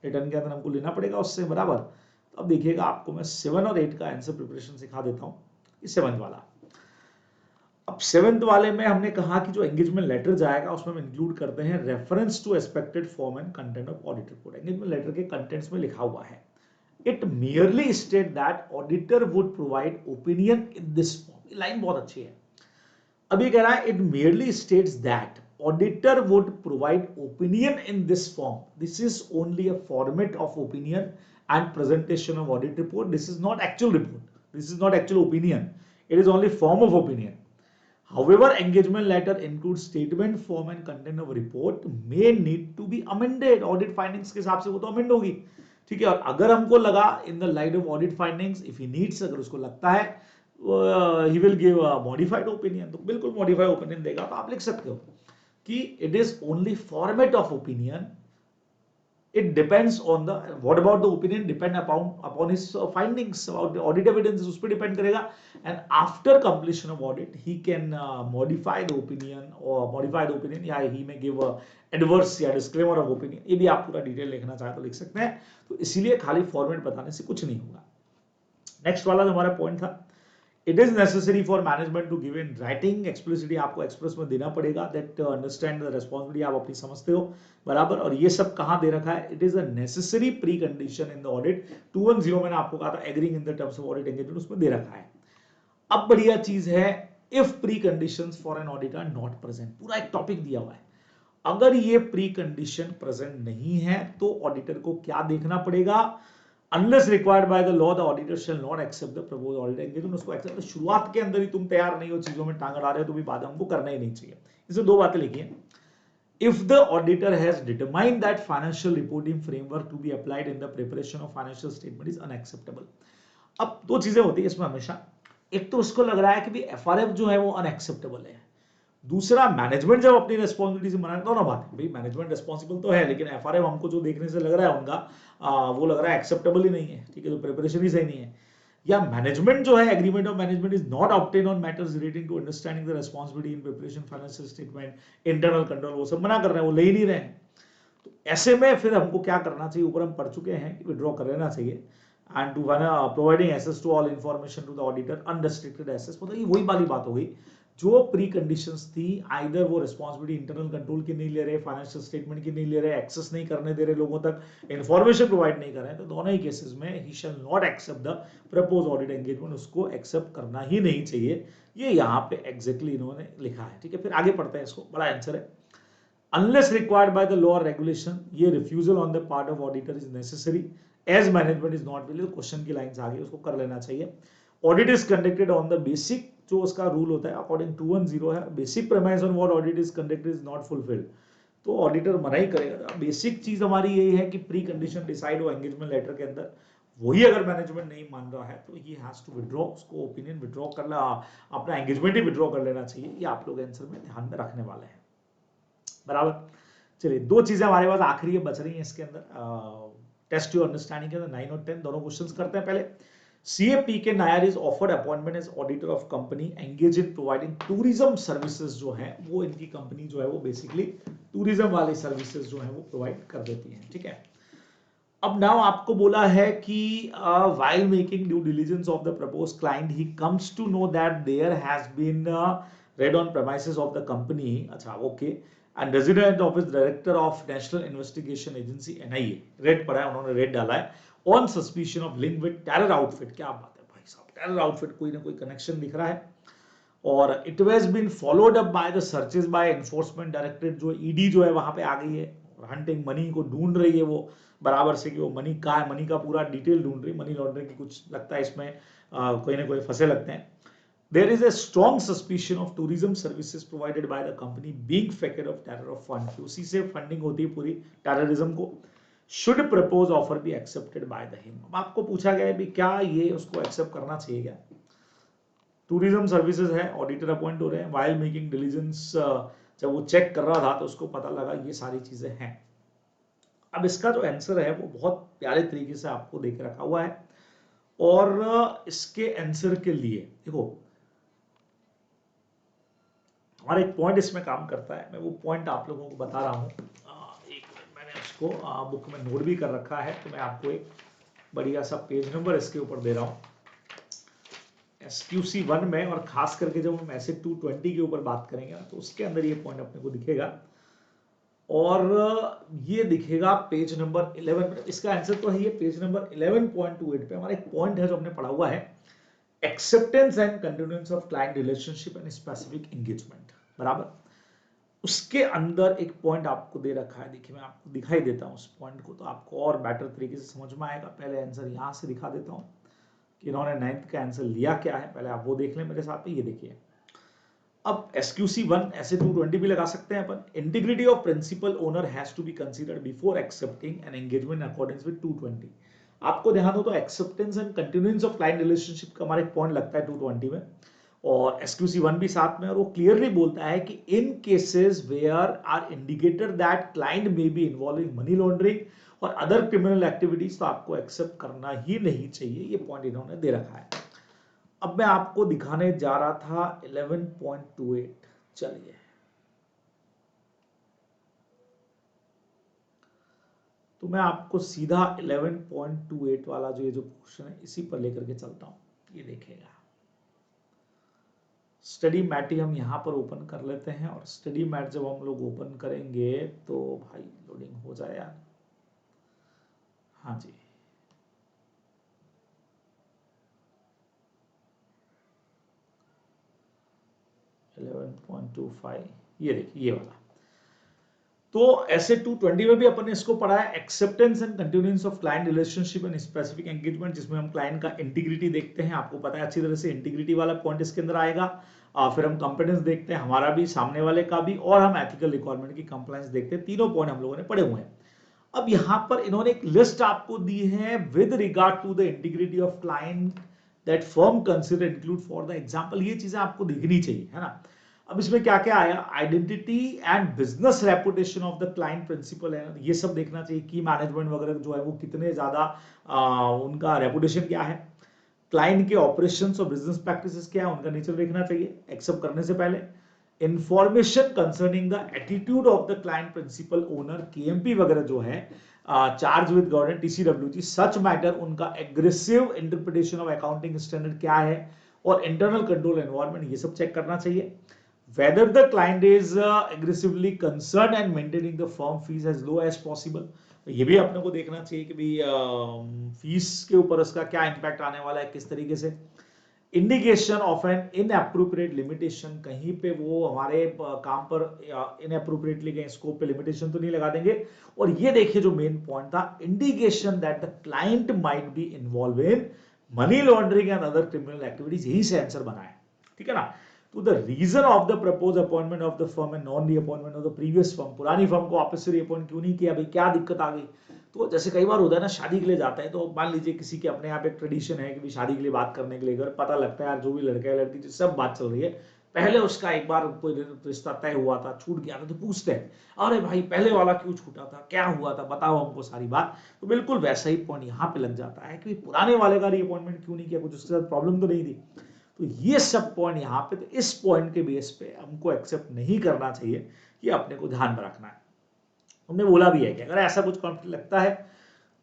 रिटर्न के अंदर हमको लेना पड़ेगा उससे, बराबर। तो अब देखिएगा आपको मैं 7 और 8 का आंसर प्रिपरेशन सिखा देता हूँ। ये 7th वाला। अब 7th वाले में हमने कहा कि जो एंगेजमेंट लेटर जाएगा उसमें हम इंक्लूड करते हैं reference to expected form and content of audit report. Engagement letter के कंटेंट्स में लिखा हुआ है it merely state that auditor would provide opinion in this form. Line बहुत अच्छी है। अब ये कह रहा है it merely states that auditor would provide opinion in this form, this is only a format of opinion and presentation of audit report, this is not actual report, this is not actual opinion, it is only form of opinion. However, engagement letter includes statement, form and content of report may need to be amended. Audit findings के हिसाब से वो तो amend होगी, ठीक है। और अगर हमको लगा in the light of audit findings, if he needs, अगर उसको लगता है he will give a modified opinion, तो बिल्कुल modified opinion देगा। तो आप लिख सकते हो कि it is only format of opinion. It depends on the what about the opinion depend upon his findings about the audit evidence, उस पर depend करेगा। and after completion of audit he can modify the opinion या he may give a adverse या disclaimer of opinion। ये भी आप पूरा डिटेल लिखना चाहे तो लिख सकते हैं। तो इसीलिए खाली फॉर्मेट बताने से कुछ नहीं होगा। नेक्स्ट वाला जो हमारा पॉइंट था, it is necessary for management to give in writing explicitly, आपको एक्सप्रेस में देना पड़ेगा दैट अंडरस्टैंड द रिस्पांसिबिलिटी, आप अपनी समझते हो, बराबर। और ये सब कहां दे रखा है, it is a necessary pre condition in the audit. 210 मैंने आपको कहा था agreeing in the terms of audit engagement, उसमें दे रखा है। अब बढ़िया चीज है, if pre conditions for an audit are not present, पूरा एक टॉपिक दिया हुआ है। अगर ये प्री कंडीशन प्रेजेंट नहीं है तो ऑडिटर को क्या देखना पड़ेगा, unless required by the law the auditor shall not accept the proposed audit engagement। उसको एक्सेप्ट, शुरुआत के अंदर ही तुम तैयार नहीं हो, चीजों में टांग अड़ा रहे हो, तो भी बाद हमको करना ही नहीं चाहिए। इसमें दो बातें लिखी हैं। If the auditor has determined that financial reporting framework to be applied in the preparation of financial statement is unacceptable। अब दो चीजें होती है इसमें हमेशा, एक तो उसको लग रहा है कि भाई एफआरएफ जो है वो अनएक्सेप्टेबल है, दूसरा मैनेजमेंट जब अपनी रिस्पॉन्सिबिलिटी से मना, दोनों बात है भाई, मैनेजमेंट रिस्पॉन्सिबल तो है लेकिन एफआरएफ हमको जो देखने से लग रहा है उनका वो लग रहा है एक्सेप्टेबल ही नहीं है, ठीक है, तो प्रिपरेशन ही सही नहीं है। या मैनेजमेंट जो है, agreement of management is not obtain on matters relating to understanding the responsibility in preparation financial statement, internal control, वो सब मना कर रहे हैं, वो ले ही नहीं रहे हैं। तो ऐसे में फिर हमको क्या करना चाहिए, ऊपर हम पढ़ चुके हैं कि विड्रॉ कर लेना चाहिए and to providing access to all information to the auditor unrestricted access. मतलब ये वही वाली बात हो गई, जो प्री कंडीशंस थी, आइदर वो रिस्पॉन्सिबिलिटी इंटरनल कंट्रोल की नहीं ले रहे, फाइनेंशियल स्टेटमेंट की नहीं ले रहे, एक्सेस नहीं करने दे रहे लोगों तक, इन्फॉर्मेशन प्रोवाइड नहीं कर रहे हैं, तो दोनों ही केसेस में he shall not accept the propose audit engagement, उसको एक्सेप्ट करना ही नहीं चाहिए। ये यहाँ पे एग्जैक्टली इन्होंने लिखा है, ठीक है। फिर आगे पढ़ते हैं इसको, बड़ा आंसर है। Unless required by the law or regulation, ये refusal on the part of auditor is necessary as management is not willing। Question की लाइंस आ गई, उसको कर लेना चाहिए। Audit is conducted on the basic, जो उसका रूल होता है अकॉर्डिंग 210 है, basic premise on what audit is conducted is not fulfilled, तो ऑडिटर मना ही करेगा। बेसिक चीज हमारी यही है कि प्री कंडीशन डिसाइड हो एंगेजमेंट लेटर के अंदर, वही अगर मैनेजमेंट नहीं मान रहा है तो ही हैज टू विड्रॉ, उसको ओपिनियन विड्रॉ कर ला, अपना एंगेजमेंट ही विड्रॉ कर लेना चाहिए। ये आप लोग आंसर में ध्यान में रखने वाले हैं, बराबर। चलिए, दो चीजें हमारे पास आखिरी बच रही हैं इसके अंदर, टेस्ट योर अंडरस्टैंडिंग के अंदर 9 और 10 दोनों क्वेश्चंस करते हैं। पहले, CA P K Nair is offered appointment as auditor of company engage in providing tourism services, जो है वो इनकी कंपनी जो है वो बेसिकली टूरिज्म वाली सर्विसेज जो है वो प्रोवाइड कर देती है, ठीक है। अब नाउ आपको बोला है कि while making due diligence of the proposed client he comes to know that there has been raid on premises of the company, अच्छा okay, and resident office director of National Investigation Agency NIA, red पड़ा है, उन्होंने रेड डाला है on suspicion of link with terror outfit। क्या बात है भाई साहब, टेरर आउटफिट कोई ना कोई कनेक्शन दिख रहा है। और it has been followed up by the searches by enforcement directorate, जो ईडी जो है वहां पे आ गई है, हंटिंग मनी को ढूंढ रही है वो बराबर से, कि वो मनी कहाँ है, मनी का पूरा डिटेल ढूंढ रही है, मनी लॉन्ड्रिंग की कुछ लगता है इसमें कोई ना कोई फंसे लगते हैं। There is a strong suspicion of tourism services provided by the company being facet of terror of fund, उसी से फंडिंग होती है पूरी टेररिज्म को। Should proposed offer be accepted by the him। अब आपको पूछा गया है भी क्या ये उसको एक्सेप्ट करना चाहिए क्या, टूरिज्म सर्विसेज है, ऑडिटर अपॉइंट हो रहे हैं, वाइल मेकिंग डिलीजेंस जब वो चेक कर रहा था तो उसको पता लगा ये सारी चीजें हैं। अब इसका जो आंसर है वो बहुत प्यारे तरीके से आपको देख रखा हुआ है, और इसके आंसर के लिए देखो हमारा एक पॉइंट इसमें काम करता है, मैं वो पॉइंट आप लोगों को बता रहा हूँ। एक मिनट, मैंने उसको बुक में नोट भी कर रखा है, तो मैं आपको एक बढ़िया सा पेज नंबर इसके ऊपर दे रहा हूँ। SQC 1 में, और खास करके जब हम ऐसे 220 के ऊपर बात करेंगे ना, तो उसके अंदर ये पॉइंट अपने को दिखेगा, और ये दिखेगा पेज नंबर 11 पे। इसका आंसर तो है ये पेज नंबर 11.28 पे। हमारा एक पॉइंट है जो हमने पढ़ा हुआ है, acceptance and continuance of client relationship and specific engagement, बराबर। उसके अंदर एक पॉइंट आपको दे रखा है, देखिए मैं आपको दिखाई देता हूँ उस पॉइंट को, तो आपको और बेटर तरीके से समझ में आएगा। पहले आंसर यहाँ से दिखा देता हूँ कि इन्होंने 9th का आंसर लिया क्या है, पहले आप वो देख लें मेरे साथ में। ये देखिए, अब SQC 1 ऐसे 220 भी लगा सकते हैं अपन। Integrity of principal owner has to be considered before accepting an engagement in accordance with 220। आपको ध्यान हो तो acceptance and continuance of client relationship का हमारा एक पॉइंट लगता है 220 में, और SQC 1 भी साथ में, और वो क्लियरली बोलता है कि in cases where are indicator that client may be involving money laundering और अदर क्रिमिनल एक्टिविटीज, तो आपको एक्सेप्ट करना ही नहीं चाहिए। ये पॉइंट इन्होंने दे रखा है। अब मैं आपको दिखाने जा रहा था 11.28, चलिए तो मैं आपको सीधा 11.28 वाला जो ये जो क्वेश्चन है इसी पर लेकर के चलता हूं। ये देखिएगा, स्टडी मैट ही हम यहां पर ओपन कर लेते हैं, और स्टडी मैट जब हम लोग ओपन करेंगे तो भाई लोडिंग हो जाए यार। हाँ जी, 11.25, ये देखिए ये वाला। तो ऐसे 220 में भी अपन ने इसको पढ़ा है, acceptance and continuance of client relationship and specific engagement, जिसमें हम क्लाइंट का इंटीग्रिटी देखते हैं। आपको पता है अच्छी तरह से इंटीग्रिटी वाला पॉइंट इसके अंदर आएगा। फिर हम कंपिटेंस देखते हैं, हमारा भी सामने वाले का भी, और हम एथिकल रिक्वायरमेंट की कंप्लायंस देखते हैं। तीनों पॉइंट हम लोगों ने पढ़े हुए हैं। अब यहाँ पर इन्होंने एक लिस्ट आपको दी है with regard to the integrity of client that firm consider include for the example. ये चीजें आपको दिखनी चाहिए, है ना। अब इसमें क्या क्या आया, identity and business reputation of the client principal है, ये सब देखना चाहिए। की मैनेजमेंट वगैरह जो है वो कितने ज्यादा उनका रेपुटेशन क्या है, क्लाइंट के ऑपरेशंस और बिजनेस प्रैक्टिसेस क्या है, उनका नेचर देखना चाहिए एक्सेप्ट करने से पहले। Information concerning the attitude of the client principal owner, KMP वगैरह जो है, charge with government, TCWG, such matter, उनका aggressive interpretation of accounting standard क्या है, और इंटरनल कंट्रोल एनवायरनमेंट, ये सब चेक करना चाहिए। Whether the client is aggressively concerned and maintaining the firm fees as low as possible, ये भी अपने को देखना चाहिए कि भाई फीस के ऊपर उसका क्या इम्पैक्ट आने वाला है, किस तरीके से। Indication of an inappropriate limitation, कहीं पे वो हमारे काम पर इनएप्रोप्रिएटली कहीं स्कोप पे लिमिटेशन तो नहीं लगा देंगे। और ये देखिए जो मेन पॉइंट था, indication that the client might be involve in money laundering and other criminal activities, यही से आंसर बना है, ठीक है ना। तो the reason of the propose appointment of the firm and non reappointment of the previous firm, पुरानी फर्म को वापस से रीअपॉइंट क्यों नहीं किया भाई, क्या दिक्कत आ गई। तो जैसे कई बार होता है ना, शादी के लिए जाता है, तो मान लीजिए किसी के अपने यहाँ पे एक ट्रेडिशन है कि शादी के लिए बात करने के लिए, अगर पता लगता है यार जो भी लड़का है लड़की जो सब बात चल रही है, पहले उसका एक बार कोई रिश्ता तय हुआ था, छूट गया था, तो पूछते हैं अरे भाई पहले वाला क्यों छूटा था, क्या हुआ था, बताओ हमको सारी बात। तो बिल्कुल वैसा ही पॉइंट यहाँ पे लग जाता है कि पुराने वाले का रीअपॉइंटमेंट क्यों नहीं किया, कुछ उसके साथ प्रॉब्लम तो नहीं थी। तो ये सब पॉइंट यहाँ पे, तो इस पॉइंट के बेस पे हमको एक्सेप्ट नहीं करना चाहिए, ये अपने को ध्यान में रखना है। हमने बोला भी है कि अगर ऐसा कुछ कॉन्फ्लिक्ट लगता है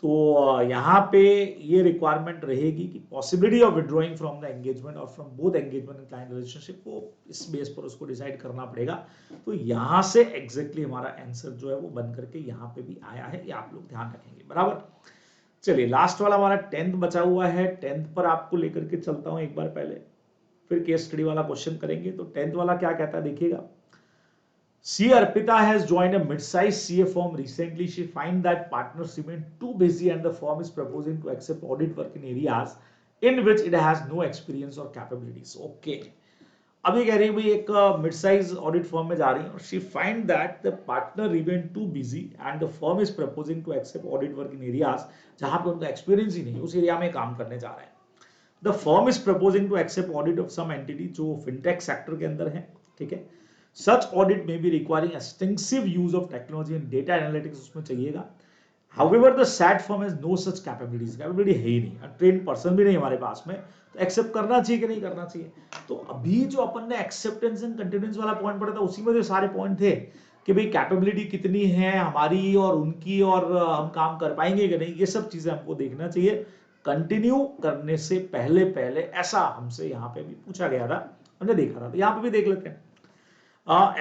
तो यहाँ पे ये रिक्वायरमेंट रहेगी कि possibility of withdrawing from the engagement और from both engagement and client relationship को इस बेस पर उसको डिसाइड करना पड़ेगा। तो यहाँ से एग्जैक्टली हमारा आंसर जो है वो बन करके यहाँ पे भी आया है, ये आप लोग ध्यान रखेंगे, बराबर। चलिए लास्ट वाला हमारा 10th बचा हुआ है, 10th पर आपको लेकर के चलता हूँ एक बार पहले, फिर केस स्टडी वाला क्वेश्चन करेंगे। तो 10th वाला क्या कहता है देखिएगा, C. Arpita has joined a mid-sized CA firm recently. She finds that partners remain too busy and the firm is proposing to accept audit work in areas in which it has no experience or capabilities. Okay. अभी कह रही है भाई एक मिड साइज ऑडिट फर्म में जा रही है और she find that the partner remain too busy and the firm is proposing to accept audit work in areas जहां पे उनका एक्सपीरियंस ही नहीं, उस एरिया में काम करने जा रहे हैं। The firm is proposing to accept audit of some entity जो फिनटेक सेक्टर के अंदर है, ठीक है। सच ऑडिट में भी requiring extensive use of technology and data analytics उसमें चाहिएगा। However, the sad firm has no such capabilities. Capability है ही नहीं, ट्रेन पर्सन भी नहीं हमारे पास में, तो एक्सेप्ट करना चाहिए कि नहीं करना चाहिए? तो अभी जो अपन ने एक्सेप्टेंस एंड कंटिन्यूएंस वाला पॉइंट पढ़ा था, उसी में जो सारे पॉइंट थे कि भाई कैपेबिलिटी कितनी है हमारी और उनकी, और हम काम कर पाएंगे कि नहीं, ये सब चीजें हमको देखना चाहिए कंटिन्यू करने से पहले पहले। ऐसा हमसे यहाँ पे भी पूछा गया था, हमने देखा था, तो यहाँ पे भी देख लेते हैं।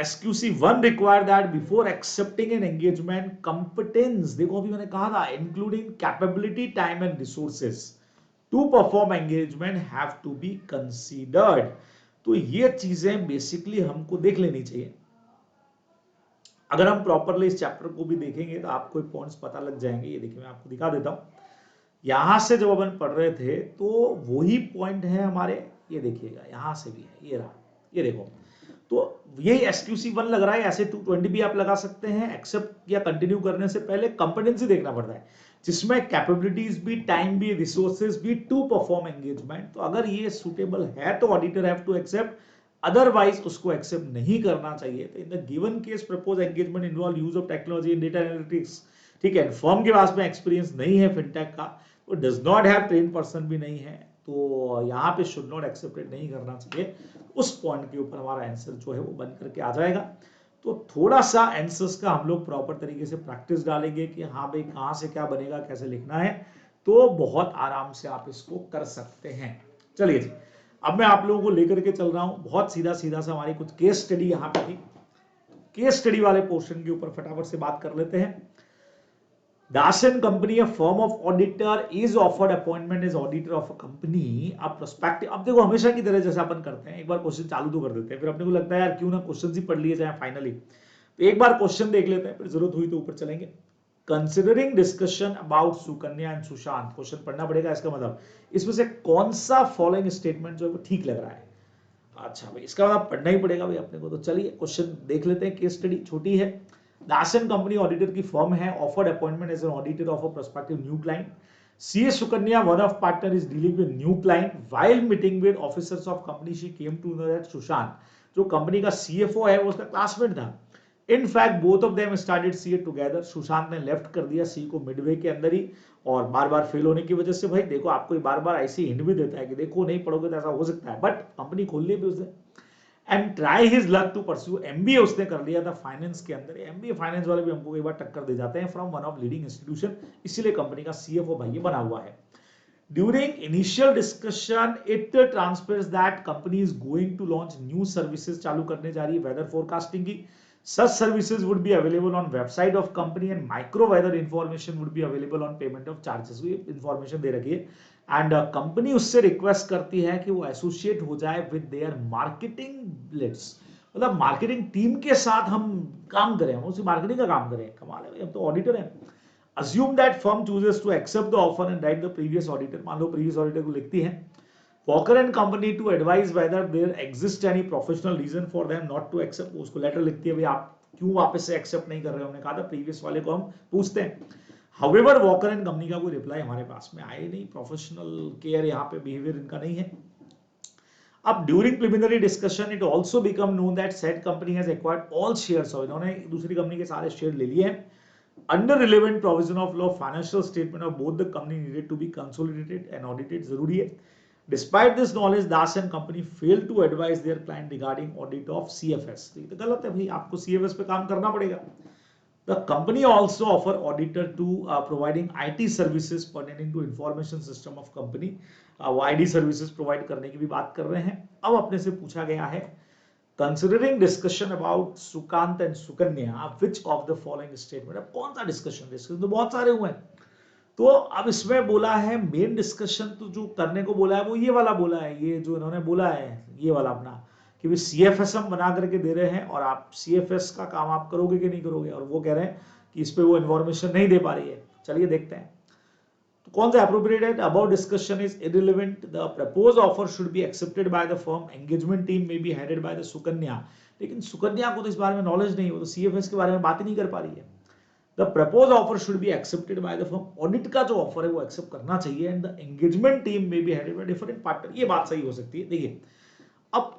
SQC1 require that before accepting an engagement, competence, देखो अभी मैंने कहा था, including capability, time and resources to perform engagement have to be considered। तो ये चीजें बेसिकली हमको देख लेनी चाहिए। अगर हम प्रॉपरली इस चैप्टर को भी देखेंगे तो आपको पॉइंट्स पता लग जाएंगे। ये देखिए मैं आपको दिखा देता हूं, यहां से जब अपन पढ़ रहे थे तो वही पॉइंट है हमारे, ये देखिएगा यहां से भी है, ये रहा, ये देखो, तो यही SQC1 लग रहा है। ऐसे 220 भी आप लगा सकते हैं। एक्सेप्ट या कंटिन्यू करने से पहले कंपेटेंसी देखना पड़ता है, जिसमें कैपेबिलिटीज भी, टाइम भी, रिसोर्सेज भी टू परफॉर्म एंगेजमेंट। तो अगर ये सुटेबल है तो auditor have to accept, otherwise उसको एक्सेप्ट नहीं करना चाहिए। तो in the given case propose engagement involve use of technology in data analytics, ठीक है, फर्म के पास में एक्सपीरियंस नहीं है फिनटेक का, तो does not have train person भी नहीं है, तो यहाँ पे शुड नॉट एक्सेप्टेड नहीं करना चाहिए। उस पॉइंट के ऊपर हमारा आंसर जो है वो बन करके आ जाएगा। तो थोड़ा सा आंसर्स का हम लोग प्रॉपर तरीके से प्रैक्टिस डालेंगे कि हाँ भाई कहाँ से क्या बनेगा, कैसे लिखना है, तो बहुत आराम से आप इसको कर सकते हैं। चलिए जी, अब मैं आप लोगों को लेकर के चल रहा हूँ, बहुत सीधा सीधा सा हमारी कुछ केस स्टडी यहाँ पे थी। केस स्टडी वाले पोर्शन के ऊपर फटाफट से बात कर लेते हैं। Dash and Company, a firm of auditor, is offered appointment as auditor of a company, a prospective। अब देखो हमेशा की तरह जैसे अपन करते हैं, एक बार क्वेश्चन चालू तो कर देते हैं, फिर अपने को लगता है यार क्यों ना क्वेश्चन ही पढ़ लिए जाए फाइनली, तो एक बार क्वेश्चन देख लेते हैं, फिर जरूरत हुई तो ऊपर चलेंगे। Considering discussion about Sukanya and Sushant, question पढ़ना पड़ेगा, इसका मतलब इसमें से कौन सा फॉलोइंग स्टेटमेंट जो है वो ठीक लग रहा है। अच्छा भाई, इसका मतलब पढ़ना ही पड़ेगा भाई अपने को, तो चलिए क्वेश्चन देख लेते हैं। केस स्टडी छोटी है। दास एंड कंपनी ऑडिटर की फर्म है, offered appointment as an auditor of a prospective new client. CA Sukanya, one of partner, is dealing with new client. While meeting with officers of company she came to know that Sushant, जो कंपनी का सीएफओ है, वो उसका क्लासमेट था। In fact both of them started CA together. Sushant ने लेफ्ट कर दिया सी को मिडवे के अंदर ही, और बार बार फेल होने की वजह से। भाई देखो आपको बार बार ऐसी हिंट भी देता है कि देखो नहीं पढ़ोगे तो ऐसा हो सकता है, बट कंपनी खोल ली भी उसने। And try his luck to pursue, MBA उसने कर लिया था फाइनेंस के अंदर। एमबीए फाइनेंस वाले भी हमको कई बार टक्कर दे जाते हैं, from one of leading institution, इसीलिए कंपनी का सीएफओ भाई बना हुआ है। During initial discussion, it transfers that company is going to launch new services, चालू करने जा रही है weather forecasting की। Such services would be available on website of company and micro weather information would be available on payment of charges। ये information दे रखी है, and company उससे request करती है कि वो associate हो जाए with their marketing leads, मतलब मार्केटिंग टीम के साथ हम काम करें, हम उसी मार्केटिंग का काम करें। कमाल है भाई, हम तो ऑडिटर हैं। Assume that firm chooses to accept the offer and write the previous auditor, मान लो previous auditor को लिखती है, Walker and company to advise whether there exists any professional reason for them not to accept। उसको लेटर लिखती है, भाई आप क्यों वापस से एक्सेप्ट नहीं कर रहे हो, हमने कहा था प्रीवियस वाले को हम पूछते हैं। However, Walker and company का कोई रिप्लाई हमारे पास में आए नहीं, प्रोफेशनल केयर यहाँ पे बिहेवियर इनका नहीं है। अब during preliminary discussion it also become known that said company has acquired all shares, इन्होंने दूसरी कंपनी के सारे शेयर ले लिए हैं। Under relevant provision of law, financial statement of both the company needed to be consolidated and audited, जरूरी है। Despite this knowledge, Das and company failed to advise their client regarding audit of CFS। तो गलत है भाई, आपको CFS पे काम करना पड़ेगा। The company also offer auditor to providing IT services pertaining to information system of company। वो ID services provide करने की भी बात कर रहे हैं। अब अपने से पूछा गया है, Considering discussion about Sukant and Sukanya, which of the following statement, अब कौन सा डिस्कशन तो बहुत सारे हुए हैं। तो अब इसमें बोला है मेन डिस्कशन, तो जो करने को बोला है वो ये वाला बोला है, ये जो इन्होंने बोला है ये वाला अपना, कि भी सीएफएस हम बना करके दे रहे हैं और आप सीएफएस का काम आप करोगे कि नहीं करोगे, और वो कह रहे हैं कि इस पे वो इन्फॉर्मेशन नहीं दे पा रही है। चलिए देखते हैं तो कौन सा एप्रोप्रिएट है। About discussion is irrelevant, the propose offer should be accepted by the firm, engagement team में be headed by the Sukanya. लेकिन सुकन्या को तो इस बारे में नॉलेज नहीं, वो तो सीएफएस के बारे में बात ही नहीं कर पा रही है। The propose offer should be accepted by the firm, audit का जो ऑफर है वो एक्सेप्ट करना चाहिए। एंड द एंगेजमेंट टीम में be headed by different partner, ये बात सही हो सकती है। देखिए अब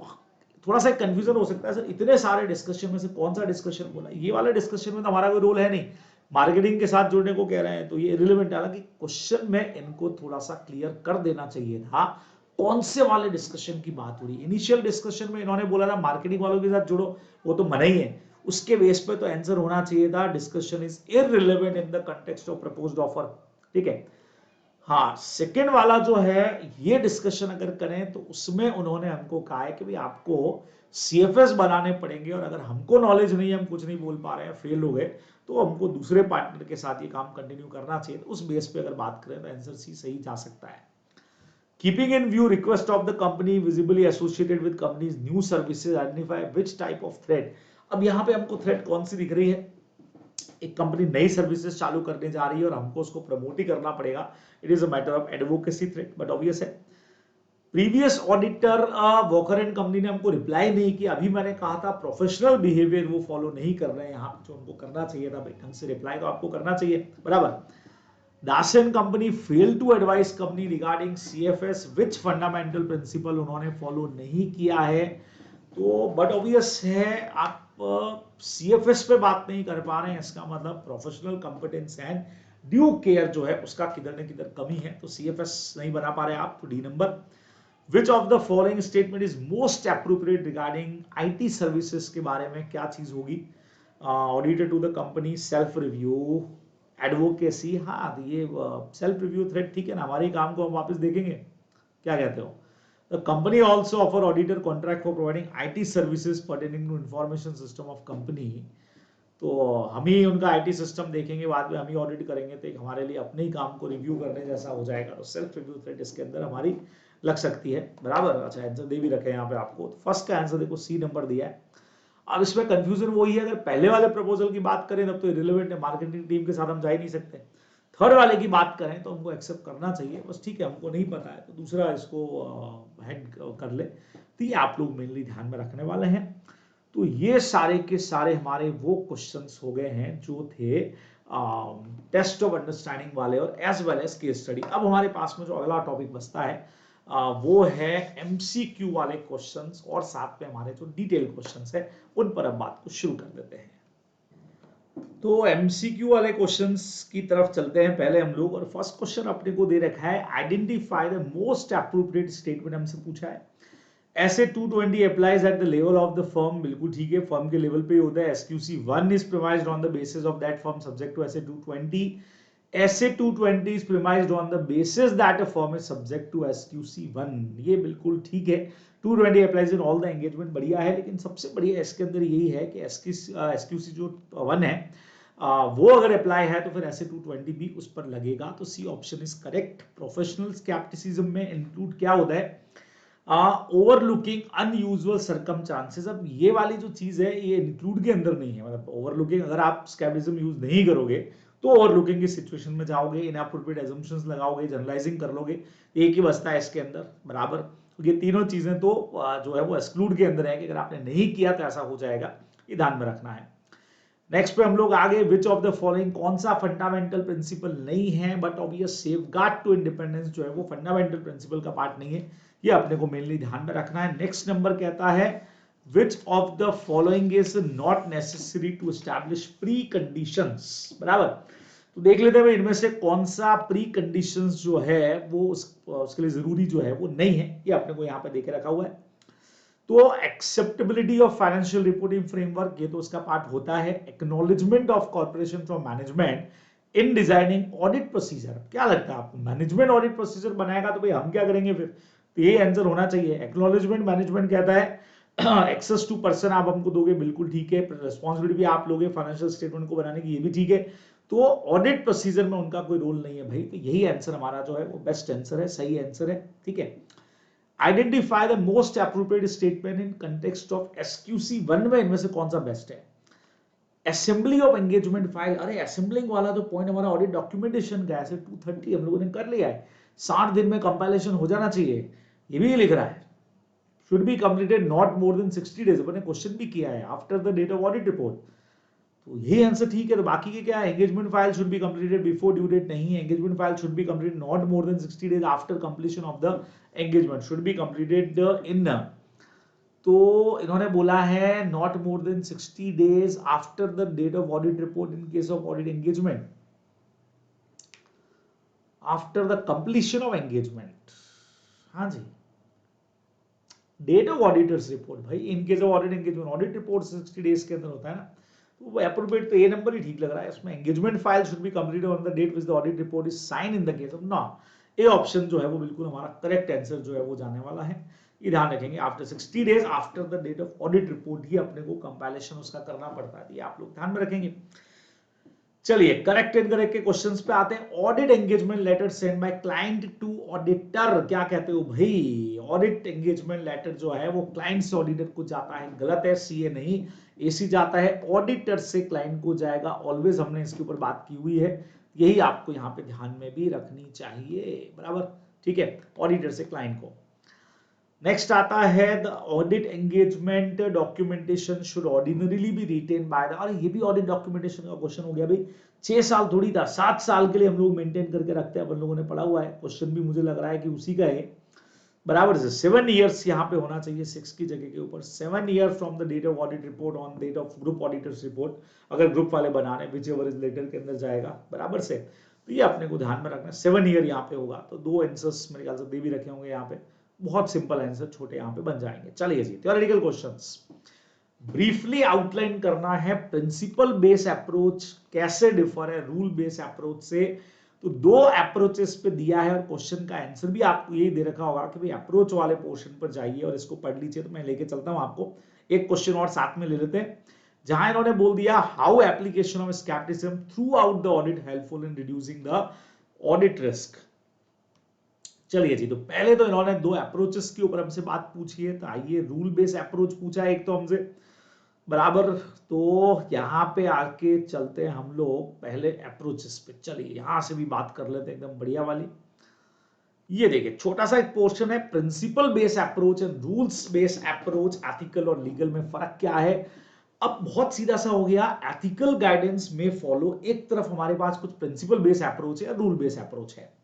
थोड़ा सा कंफ्यूजन हो सकता है, सर इतने सारे डिस्कशन में से कौन सा डिस्कशन बोला, ये वाले डिस्कशन में तो हमारा कोई रोल है नहीं, मार्केटिंग के साथ जुड़ने को कह रहे हैं तो ये रिलेवेंट है। हालांकि क्वेश्चन में इनको थोड़ा सा क्लियर कर देना चाहिए था कौन से वाले डिस्कशन की बात हो रही है। इनिशियल डिस्कशन में इन्होंने बोला था मार्केटिंग वालों के साथ जुड़ो, वो तो मना ही है, उसके बेस पे तो आंसर होना चाहिए था discussion is irrelevant in the context of proposed offer. ठीक है, हाँ सेकंड वाला जो है ये डिस्कशन अगर करें तो उसमें उन्होंने हमको कहा है कि भाई आपको सीएफएस बनाने पड़ेंगे और अगर हमको नॉलेज नहीं है, हम कुछ नहीं बोल पा रहे हैं, फेल हो गए, तो हमको दूसरे पार्टनर के साथ ये काम कंटिन्यू करना चाहिए। तो उस बेस पे अगर बात करें तो आंसर सी सही जा सकता है। Keeping in view request of the company visibly associated with companies new services, identify which type of threat. अब यहाँ पे हमको थ्रेट कौन सी दिख रही है, एक कंपनी नई सर्विसेज चालू करने जा रही है और हमको उसको प्रमोट ही करना पड़ेगा। It is a matter of advocacy threat, but obvious है। Previous auditor Walker and company ने हमको रिप्लाई नहीं किया। अभी मैंने कहा था प्रोफेशनल बिहेवियर वो फॉलो नहीं कर रहे हैं, यहाँ जो उनको करना चाहिए था ढंग से रिप्लाई तो आपको करना चाहिए, बराबर। Das and company fail to advise company regarding CFS which fundamental principle उन्होंने फॉलो नहीं किया है। तो बट ऑब्वियस है आप सीएफएस पे बात नहीं कर पा रहे हैं, इसका मतलब professional competence and due care जो है उसका किधर न किधर कमी है, तो सीएफएस नहीं बना पा रहे आप, तो D number. Which of the following statement is most appropriate regarding IT services के बारे में क्या चीज होगी, auditor to the company, self review, advocacy. हाँ ये सेल्फ रिव्यू थ्रेड ठीक है ना, हमारे काम को हम वापस देखेंगे, क्या कहते हो। The company also offer auditor contract for providing IT services pertaining to information system of company. तो हम ही उनका IT सिस्टम देखेंगे, बाद में हम ही ऑडिट करेंगे, तो एक हमारे लिए अपने ही काम को रिव्यू करने जैसा हो जाएगा। तो सेल्फ रिव्यू थ्रेड इसके अंदर हमारी लग सकती है, बराबर। अच्छा आंसर दे भी रखे हैं यहाँ पे आपको, तो फर्स्ट का आंसर देखो सी नंबर दिया है। अब इसमें कंफ्यूजन वही है, अगर पहले वाले प्रपोजल की बात करें तब तो इरिलेवेंट है, मार्केटिंग टीम के साथ हम जा ही नहीं सकते। थर्ड वाले की बात करें तो हमको एक्सेप्ट करना चाहिए, बस ठीक है हमको नहीं पता है तो दूसरा इसको हेड कर ले। तो ये आप लोग मेनली ध्यान में रखने वाले हैं। तो ये सारे के सारे हमारे वो क्वेश्चंस हो गए हैं जो थे टेस्ट ऑफ अंडरस्टैंडिंग वाले और as well as case study. अब हमारे पास में जो अगला टॉपिक बचता है वो है एमसीक्यू वाले क्वेश्चंस और साथ में हमारे जो डिटेल क्वेश्चंस है उन पर अब बात को शुरू कर देते हैं। तो एमसीक्यू वाले क्वेश्चंस की तरफ चलते हैं पहले हम लोग, और फर्स्ट क्वेश्चन अपने को दे रखा है identify the most appropriate statement, हमसे पूछा है। ऐसे 220 applies at the level of the firm, बिल्कुल ठीक है, फर्म के लेवल पे ही होता है। SQC 1 is premised on the basis of that firm subject to SA 220। SA 220 is premised on the basis that a firm is subject to SQC 1, ये बिल्कुल ठीक है। 220 applies in all the engagement, बढ़िया है, लेकिन सबसे बढ़िया इसके अंदर यही है कि एसक्यूसी जो 1 है वो अगर अप्लाई है तो फिर ऐसे 220 भी उस पर लगेगा, तो C option is correct. Professional scepticism में इंक्लूड क्या होता है, ओवरलुकिंग अनयूजुअल सर्कमस्टांसेस। अब ये वाली जो चीज है ये इंक्लूड के अंदर नहीं है, मतलब ओवरलुकिंग अगर आप स्केप्टिसिज्म यूज नहीं करोगे तो ओवरलुकिंग की सिचुएशन में जाओगे, इनएप्रोप्रिएट अजम्पशंस लगाओगे, जनरलाइजिंग कर लोगे, एक ही बचता है इसके अंदर, बराबर। ये तीनों चीजें तो जो है वो एक्सक्लूड के अंदर है कि अगर आपने नहीं किया तो ऐसा हो जाएगा, ये ध्यान में रखना है। नेक्स्ट पे हम लोग आगे, विच ऑफ द फॉलोइंग, कौन सा फंडामेंटल प्रिंसिपल नहीं है but obvious safeguard to independence जो है वो फंडामेंटल प्रिंसिपल का पार्ट नहीं है, ये अपने को मेनली ध्यान में रखना है। नेक्स्ट नंबर कहता है which of the following is not necessary to establish pre conditions, बराबर। तो देख लेते हैं इनमें से कौन सा प्री कंडीशंस जो है वो उसके लिए जरूरी जो है वो नहीं है, ये अपने को यहाँ पे देके रखा हुआ है। तो acceptability of financial reporting framework, ये तो उसका पार्ट होता है। Acknowledgement of corporation from management in designing audit procedure, क्या लगता है आपको, मैनेजमेंट ऑडिट प्रोसीजर बनाएगा तो भाई हम क्या करेंगे फिर, तो ये आंसर होना चाहिए। एक्नॉलेजमेंट मैनेजमेंट कहता है एक्सेस टू पर्सन आप हमको दोगे, बिल्कुल ठीक है, रिस्पॉन्सिबिलिटी भी आप लोगे फाइनेंशियल स्टेटमेंट को बनाने की, ये भी ठीक है। तो ऑडिट प्रोसीजर में उनका कोई रोल नहीं है भाई, तो यही आंसर हमारा जो है वो बेस्ट आंसर है, सही आंसर है, ठीक है। Identify the most appropriate statement in context of SQC 1 में इनमें से कौन सा बेस्ट है। असेंबली ऑफ एंगेजमेंट फाइल, अरे असेंबलिंग वाला जो पॉइंट हमारा ऑडिट डॉक्यूमेंटेशन का है 230 हम लोगों ने कर लिया है, 60 दिन में कंपाइलेशन हो जाना चाहिए, ये भी लिख रहा है। Should be completed not more than 60 days, अपने क्वेश्चन भी किया है, after the date of audit report, तो ये आंसर ठीक है। तो बाकी के क्या है, engagement file should be completed before due date, नहीं है। Engagement file should be completed not more than 60 days after completion of the engagement, should be completed in. तो इन्होंने बोला है not more than 60 days after the date of audit report in case of audit engagement, after the completion of engagement. हाँ जी, डेट ऑफ ऑडिटर्स रिपोर्ट भाई, in case of audit engagement, audit report 60 days के अंदर होता है ना, तो वो एप्रोप्रिएट, तो ये नंबर ही ठीक लग रहा है इसमें। Engagement file should be completed on the date which the audit report is sign in the case of ना, ये ऑप्शन जो है वो बिल्कुल हमारा करेक्ट आंसर जो है वो जाने वाला है। ये ध्यान रखेंगे, after 60 days after the date of audit report ही अपने को कंपाइलेशन उसका करना पड़ता है, ये आप लोग ध्यान में रखेंगे। चलिए करेक्ट एंड करेक्ट के क्वेश्चंस पे आते हैं। Audit engagement letter send by client to auditor, क्या कहते हो भाई? ऑडिट एंगेजमेंट लेटर जो है वो क्लाइंट से ऑडिटर को जाता है, गलत है, सीए नहीं, एसी जाता है, ऑडिटर से क्लाइंट को जाएगा, ऑलवेज हमने इसके ऊपर बात की हुई है, यही आपको यहाँ पे ध्यान में भी रखनी चाहिए, बराबर, ठीक है, ऑडिटर से क्लाइंट को। नेक्स्ट आता है the audit engagement documentation should ordinarily be retain by the, और ये भी ऑडिट डॉक्यूमेंटेशन का क्वेश्चन हो गया भाई, 6 साल थोड़ी था, 7 साल के लिए हम लोग मेंटेन करके रखते हैं, अपन लोगों ने पढ़ा हुआ है, क्वेश्चन भी मुझे लग रहा है कि उसी का है, बराबर से 7 इयर्स यहाँ पे होना चाहिए, 6 की जगह के ऊपर 7 year from the date of audit report on date of group auditors report, अगर ग्रुप वाले बनाने विच एवर इज लेटर के अंदर जाएगा, बराबर से, तो ये अपने को ध्यान में रखना, 7 ईयर यहाँ पे होगा, तो 2 आंसर्स मेरे ख्याल से दे भी रखे होंगे यहाँ पे, बहुत सिंपल आंसर छोटे यहाँ पे बन जाएंगे। चलिए जी, थ्योरेटिकल क्वेश्चंस ब्रीफली आउटलाइन करना है, प्रिंसिपल बेस अप्रोच कैसे डिफर है रूल बेस अप्रोच से, तो 2 अप्रोचेस पे दिया है और क्वेश्चन का आंसर भी आपको यही दे रखा होगा कि भाई अप्रोच वाले पोर्शन पर जाइए और इसको पढ़ लीजिए, तो मैं लेके चलता हूं आपको एक क्वेश्चन और साथ में ले लेते हैं, जहां इन्होंने बोल दिया how application of scepticism through out the audit helpful in reducing the audit risk. चलिए जी, तो पहले तो इन्होंने 2 अप्रोचेस के ऊपर हमसे बात पूछी है, तो आइए रूल बेस्ड अप्रोच पूछा है एक तो हमसे, बराबर, तो यहाँ पे आके चलते हैं हम लोग पहले अप्रोचेस पे, चलिए यहां से भी बात कर लेते हैं एकदम बढ़िया वाली। ये देखिए छोटा सा एक पोर्शन है, principle based approach and rules based approach, ethical और लीगल में फर्क क्या है। अब बहुत सीधा सा हो गया, एथिकल गाइडेंस में फॉलो, एक तरफ हमारे पास कुछ प्रिंसिपल बेस्ड अप्रोच है, रूल बेस्ड अप्रोच है।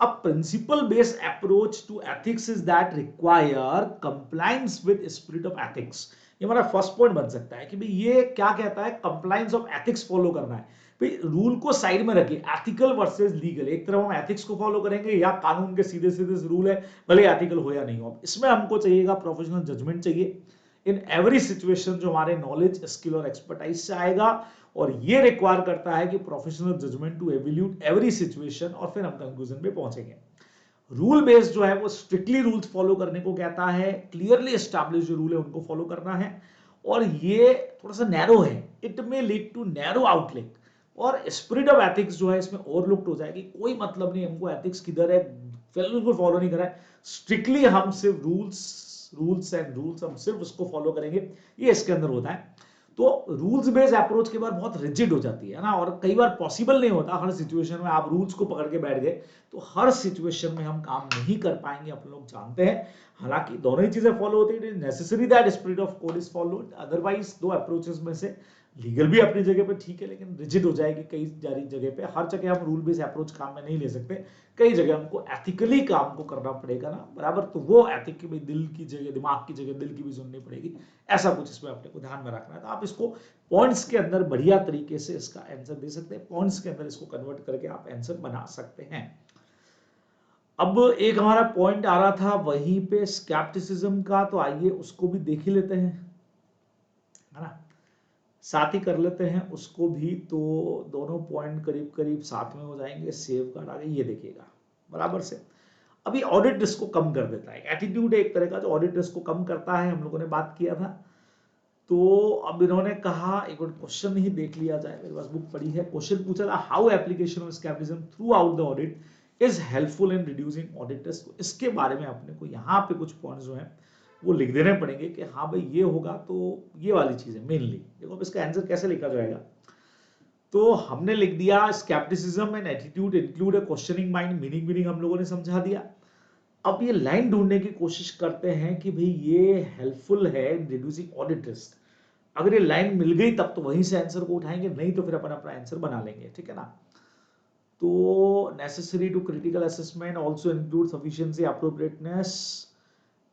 A principle based approach to ethics is that require compliance with spirit of ethics। ये हमारा फर्स्ट पॉइंट बन सकता है कि भाई ये क्या कहता है, कंप्लायंस ऑफ एथिक्स फॉलो करना है, भाई रूल को साइड में रखिए, एथिकल वर्सेस लीगल, एक तरफ हम एथिक्स को फॉलो करेंगे या कानून के सीधे सीधे रूल है, भले एथिकल हो या नहीं हो, इसमें हमको चाहिएगा प्रोफेशनल जजमेंट चाहिए इन एवरी सिचुएशन, जो हमारे नॉलेज स्किल और एक्सपर्टाइज से आएगा, और ये रिक्वायर करता है कि professional judgement to evaluate every situation, और फिर हम कंक्लूजन पे पहुंचेंगे। रूल बेस्ड जो है वो स्ट्रिक्टली रूल्स फॉलो करने को कहता है, क्लियरली एस्टैब्लिश जो रूल है उनको फॉलो करना है, और ये थोड़ा सा नैरो है, it may lead to narrow outlook, और स्पिरिट ऑफ एथिक्स जो है इसमें ओवरलुक्ड हो जाएगी, कोई मतलब नहीं हमको एथिक्स किधर है, बिल्कुल फॉलो नहीं करा है, स्ट्रिक्टली हम सिर्फ रूल्स एंड रूल्स हम सिर्फ उसको फॉलो करेंगे, ये इसके अंदर होता है। तो रूल्स बेस्ड अप्रोच के बाद बहुत रिजिड हो जाती है ना, और कई बार पॉसिबल नहीं होता हर सिचुएशन में, आप रूल्स को पकड़ के बैठ गए तो हर सिचुएशन में हम काम नहीं कर पाएंगे, आप लोग जानते हैं, हालांकि दोनों ही चीजें फॉलो होती है, it is necessary that spirit of code is followed, otherwise 2 approaches में से लीगल भी अपनी जगह पे ठीक है, लेकिन रिजिड हो जाएगी कई सारी जगह पे, हर जगह हम रूल बेस्ड अप्रोच काम में नहीं ले सकते, कई जगह हमको एथिकली काम को करना पड़ेगा ना, बराबर, तो वो एथिक की भी दिल की जगह, दिमाग की जगह दिल की भी सुननी पड़ेगी, ऐसा कुछ इसमें अपने को ध्यान में रखना है। तो आप इसको पॉइंट्स के अंदर बढ़िया तरीके से इसका आंसर दे सकते हैं, पॉइंट्स के अंदर इसको कन्वर्ट करके आप आंसर बना सकते हैं। अब एक हमारा पॉइंट आ रहा था वहीं पे स्केप्टिसिज्म का, तो आइए उसको भी देख ही लेते हैं, है ना, साथ ही कर लेते हैं उसको भी, तो दोनों पॉइंट करीब करीब साथ में हो जाएंगे, सेव कार्ड आगे, ये देखिएगा, बराबर से, अभी ऑडिट रिस्क को कम कर देता है, एटीट्यूड एक तरह का जो ऑडिट रिस्क को कम करता है, हम लोगों ने बात किया था। तो अब इन्होंने कहा, एक बार क्वेश्चन ही देख लिया जाए, मेरे पास बुक पड़ी है, क्वेश्चन पूछा था how application of scepticism through out the audit is helpful in reducing audit risk, इसके बारे में अपने को यहाँ पे कुछ पॉइंट्स जो हैं वो लिख देने पड़ेंगे कि हाँ भाई ये होगा, तो ये वाली चीज है मेनली, देखो अब इसका आंसर कैसे लिखा जाएगा, तो हमने लिख दिया scepticism and attitude include a questioning mind, meaning हम लोगों ने समझा दिया। अब ये लाइन ढूंढने की कोशिश करते हैं कि भाई ये हेल्पफुल है रिड्यूसिंग ऑडिट रिस्क, अगर ये लाइन मिल गई तब तो वहीं से आंसर को उठाएंगे, नहीं तो फिर अपन अपना आंसर बना लेंगे, ठीक है ना। तो necessary to critical assessment also include sufficiency, appropriateness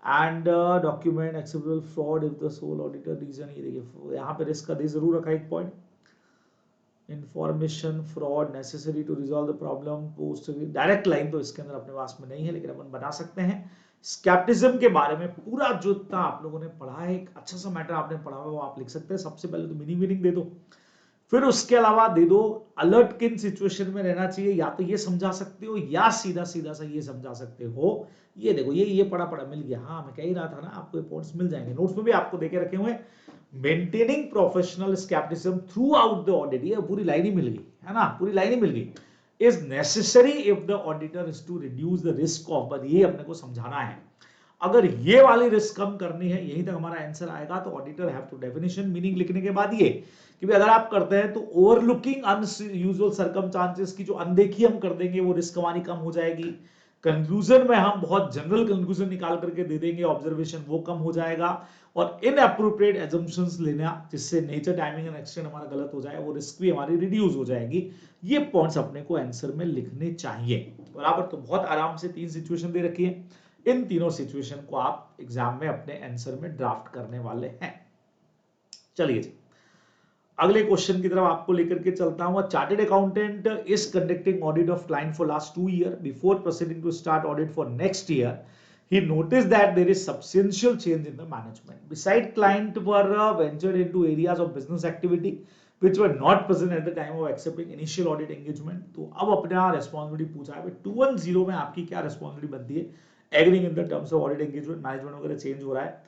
and document acceptable fraud if the sole auditor reason, ये देखिए यहाँ पे रिस्क का दे जरूर रखा है एक point, information fraud necessary to resolve the problem post, direct line तो इसके अंदर अपने पास में नहीं है, लेकिन अपन बना सकते हैं। स्केप्टिज्म के बारे में पूरा जो इतना आप लोगों ने पढ़ा है, एक अच्छा सा मैटर आपने पढ़ा हुआ वो आप लिख सकते हैं। सबसे पहले तो मिनी मीनिंग दे दो, फिर उसके अलावा दे दो अलर्ट किन सिचुएशन में रहना चाहिए, या तो ये समझा सकते हो या सीधा सीधा सा ये समझा सकते हो। ये देखो ये पढ़ा पढ़ा मिल गया, हाँ मैं कह ही रहा था ना आपको ये पॉइंट्स मिल जाएंगे, नोट्स में भी आपको देके रखे हुए हैं। Maintaining professional scepticism through out the audit, ये पूरी लाइन ही मिल गई है ना, पूरी लाइन ही मिल गई। Is necessary if the auditor is to reduce the risk of, but ये अपने को समझाना है। अगर ये वाली रिस्क कम करनी है, यहीं तक हमारा आंसर आएगा, तो auditor have to definition meaning लिखने के बाद ये कि भाई अगर आप करते हैं तो ओवरलुकिंग अनयूजुअल सर्कमस्टांसेस की जो अनदेखी हम कर देंगे वो रिस्क हमारी कम हो जाएगी। कंक्लूजन में हम बहुत जनरल कंक्लूजन निकाल करके दे देंगे, ऑब्जर्वेशन वो कम हो जाएगा। और इनएप्रोप्रिएट एजम्पशंस लेना जिससे नेचर टाइमिंग एंड एक्सटेंड हमारा गलत हो जाए, वो रिस्क भी हमारी रिड्यूस हो जाएगी। ये पॉइंट्स अपने को आंसर में लिखने चाहिए बराबर। तो बहुत आराम से 3 सिचुएशन दे रखी है, इन तीनों सिचुएशन को आप एग्जाम में अपने आंसर में ड्राफ्ट करने वाले हैं। चलिए जी अगले क्वेश्चन की तरफ आपको लेकर के चलता हूं। Chartered accountant is conducting audit of client for last 2 year before proceeding to start audit for next year. He noticed that there is substantial change in the management. Beside, client were ventured into areas of business activity which were not present at the time of accepting initial audit engagement. तो अब अपना responsibility पूछा है, 210 में आपकी क्या responsibility बनती है? Agreeing in the terms of audit engagement, management वगैरह चेंज हो रहा है,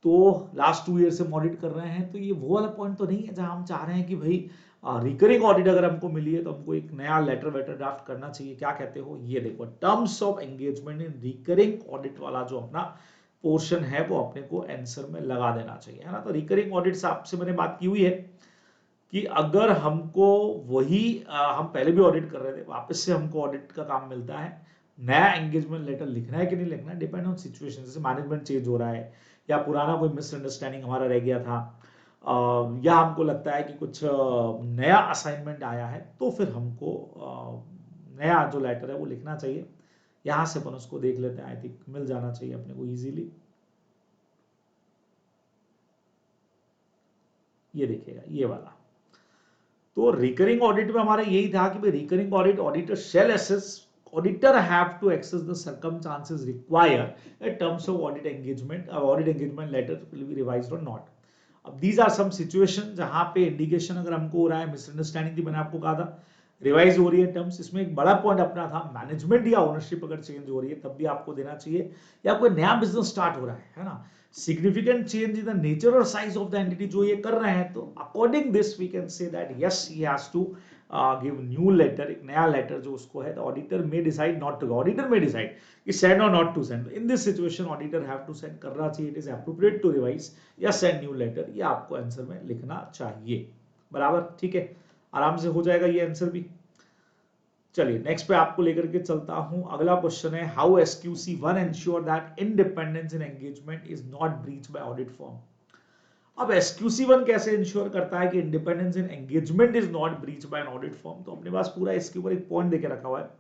तो लास्ट 2 ईयर से हम ऑडिट कर रहे हैं, तो ये वो वाला पॉइंट तो नहीं है जहां हम चाह रहे हैं कि भाई रिकरिंग ऑडिट अगर हमको मिली है तो हमको एक नया लेटर वेटर ड्राफ्ट करना चाहिए। क्या कहते हो, ये देखो terms of engagement in recurring audit वाला जो अपना पोर्शन है वो अपने को आंसर में लगा देना चाहिए, है ना। तो रिकरिंग ऑडिट से आपसे मैंने बात की हुई है कि अगर हमको वही हम पहले भी ऑडिट कर रहे थे, वापस से हमको ऑडिट का काम मिलता है, नया एंगेजमेंट लेटर लिखना है कि नहीं लिखना है, डिपेंड ऑन सिचुएशन। जैसे मैनेजमेंट चेंज हो रहा है या पुराना कोई मिसअंडरस्टैंडिंग हमारा रह गया था, या हमको लगता है कि कुछ नया असाइनमेंट आया है, तो फिर हमको नया जो लेटर है वो लिखना चाहिए। यहां से अपन उसको देख लेते हैं, आई थिंक मिल जाना चाहिए अपने को इजीली। ये देखिएगा ये वाला, तो रिकरिंग ऑडिट में हमारा यही था कि भाई recurring audit auditor shall assess, auditor have to access the circumstances required in terms of audit engagement letter will be revised or not. अब these are some situation जहां पे इंडिकेशन अगर हमको हो रहा है मिसअंडरस्टैंडिंग थी, मैंने आपको कहा था रिवाइज हो रही है टर्म्स। इसमें एक बड़ा पॉइंट अपना था मैनेजमेंट या ओनरशिप अगर चेंज हो रही है तब भी आपको देना चाहिए, या कोई नया बिजनेस स्टार्ट हो रहा है ना, significant change in the nature और साइज ऑफ द एंटिटी जो ये कर रहे हैं, तो according this we can say that yes he has to give new letter, एक नया लेटर जो उसको है, तो ऑडिटर में डिसाइड नॉट टू, ऑडिटर में डिसाइड कि सेंड और not to send. In this situation auditor have to send, करना चाहिए, it is appropriate to revise या सेंड न्यू लेटर, ये आपको आंसर में लिखना चाहिए बराबर। ठीक है, आराम से हो जाएगा ये आंसर भी। चलिए नेक्स्ट पे आपको लेकर के चलता हूं। अगला क्वेश्चन है how SQC1 ensure that independence in engagement is not breach by audit firm. अब SQC1 कैसे इंश्योर करता है कि independence in engagement is not breach by an audit firm, तो अपने पास पूरा इसके ऊपर एक पॉइंट देके रखा हुआ है,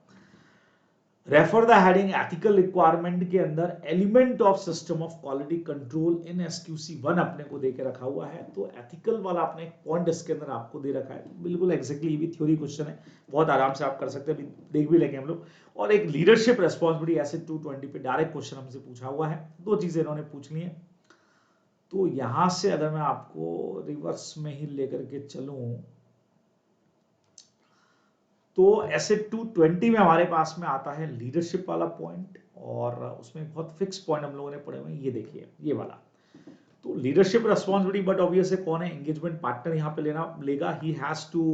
refer the heading ethical requirement के अंदर element of system of quality control in SQC1 अपने को देके रखा हुआ है। तो एथिकल वाला अपने एक पॉइंट इसके अंदर आपको दे रखा है, बिल्कुल एग्जैक्टली, ये भी थ्योरी क्वेश्चन है, बहुत आराम से आप कर सकते हैं, देख भी लेंगे हम लोग। और एक लीडरशिप रेस्पॉन्सिबिलिटी ऐसे 220 पे डायरेक्ट क्वेश्चन हमसे पूछा हुआ है, 2 चीजें इन्होंने पूछ ली है। तो यहां से अगर मैं आपको रिवर्स में ही लेकर के चलूं तो ऐसे 220 में हमारे पास में आता है लीडरशिप वाला पॉइंट, और उसमें बहुत फिक्स पॉइंट हम लोगों ने पढ़े हुए हैं, ये देखिए ये वाला। तो लीडरशिप रेस्पॉन्सिबिलिटी, बट ऑब्वियस है कौन है, एंगेजमेंट पार्टनर यहाँ पे लेगा, he has to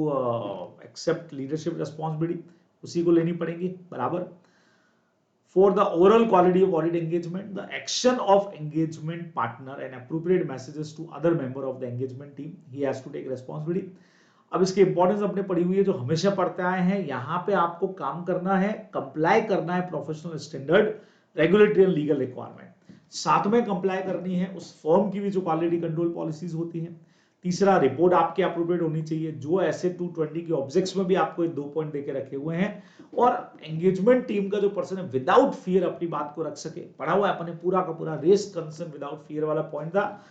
accept leadership responsibility, उसी को लेनी पड़ेगी बराबर। For the overall quality of audit engagement, the action of engagement partner and appropriate messages to other member of the engagement team, he has to take responsibility. अब इसकी इंपॉर्टेंस अपने पढ़ी हुई है, जो हमेशा पढ़ते आए हैं, यहाँ पे आपको काम करना है, कंप्लाई करना है professional standard, regulatory and legal requirement, साथ में कंप्लाई करनी है उस फर्म की भी जो क्वालिटी कंट्रोल पॉलिसीज होती हैं, तीसरा, रिपोर्ट आपके अप्रोप्रिएट होनी चाहिए। जो ऐसे 220 के ऑब्जेक्ट्स में भी आपको 2 पॉइंट देके रखे हुए हैं, और एंगेजमेंट टीम का जो पर्सन है विदाउट फियर अपनी बात को रख सके। पढ़ा हुआ है अपने पूरा का पूरा, रेस कंसर्न विदाउट फियर वाला पॉइंट था।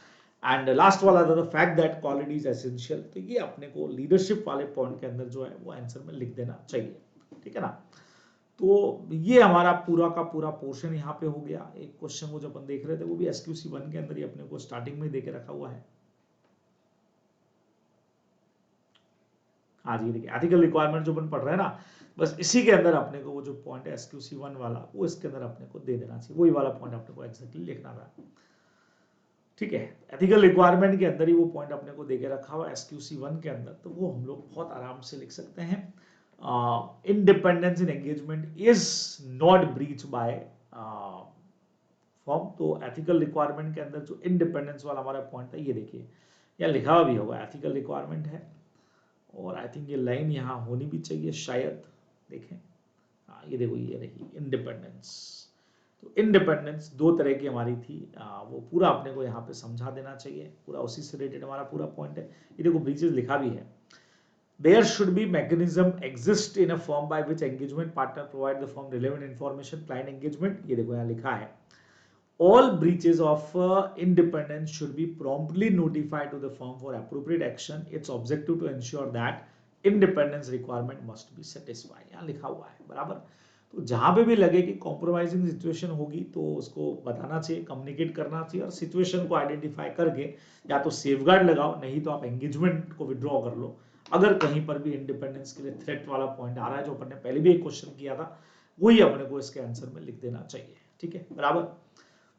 एंड लास्ट वाला था the fact that quality is essential. तो ये अपने को लीडरशिप वाले पॉइंट के अंदर जो है वो आंसर में लिख देना चाहिए, ठीक है ना। तो ये हमारा पूरा का पूरा पोर्शन यहाँ पे हो गया। एक क्वेश्चन को जो अपन देख रहे थे वो भी SQC 1 के अंदर ही अपने को स्टार्टिंग में देके रखा हुआ है। हाँ जी, देखिए एथिकल रिक्वायरमेंट जो अपन पढ़ रहे हैं ना, बस इसी के अंदर अपने को वो जो पॉइंट है SQC 1 वाला, वो इसके अंदर अपने को दे देना चाहिए। वही वाला पॉइंट अपने को एग्जैक्टली लिखना था, ठीक है। एथिकल रिक्वायरमेंट के अंदर ही वो पॉइंट अपने को देके रखा हुआ SQC 1 के अंदर, तो वो हम लोग बहुत आराम से लिख सकते हैं। Independence in engagement is not breach by form. तो एथिकल रिक्वायरमेंट के अंदर जो इंडिपेंडेंस वाला हमारा पॉइंट था, ये देखिए यहाँ लिखा हुआ भी होगा, एथिकल रिक्वायरमेंट है, और आई थिंक ये लाइन यहाँ होनी भी चाहिए शायद, देखें। हाँ, ये देखो, ये रही इंडिपेंडेंस। तो इंडिपेंडेंस 2 तरह की हमारी थी, वो पूरा अपने को यहाँ पे समझा देना चाहिए, पूरा उसी से रिलेटेड हमारा पूरा पॉइंट है। ये देखो ब्रीचेस लिखा भी है, there should be mechanism exist in a form by which engagement partner provide the form relevant information client engagement. ये देखो यहाँ लिखा है, all breaches of independence should be promptly notified to the firm for appropriate action. Its objective to ensure that independence requirement must be satisfied. यहाँ लिखा हुआ है बराबर। तो जहां पे भी लगे कि कॉम्प्रोमाइजिंग सिचुएशन होगी तो उसको बताना चाहिए, कम्युनिकेट करना चाहिए, और सिचुएशन को आइडेंटिफाई करके या तो सेफगार्ड लगाओ, नहीं तो आप एंगेजमेंट को विड्रॉ कर लो। अगर कहीं पर भी इंडिपेंडेंस के लिए थ्रेट वाला पॉइंट आ रहा है, जो अपन ने पहले भी एक क्वेश्चन किया था, वही अपने को इसके आंसर में लिख देना चाहिए, ठीक है बराबर।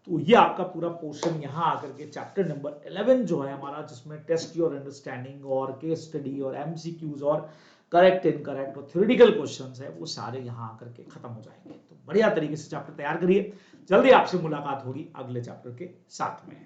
तो ये आपका पूरा पोर्शन यहाँ आकर के चैप्टर नंबर 11 जो है हमारा, जिसमें टेस्ट योर अंडरस्टैंडिंग और केस स्टडी और MCQs और करेक्ट इनकरेक्ट और थ्योरेटिकल क्वेश्चंस है, वो सारे यहाँ आकर के खत्म हो जाएंगे। तो बढ़िया तरीके से चैप्टर तैयार करिए। जल्दी आपसे मुलाकात होगी अगले चैप्टर के साथ में।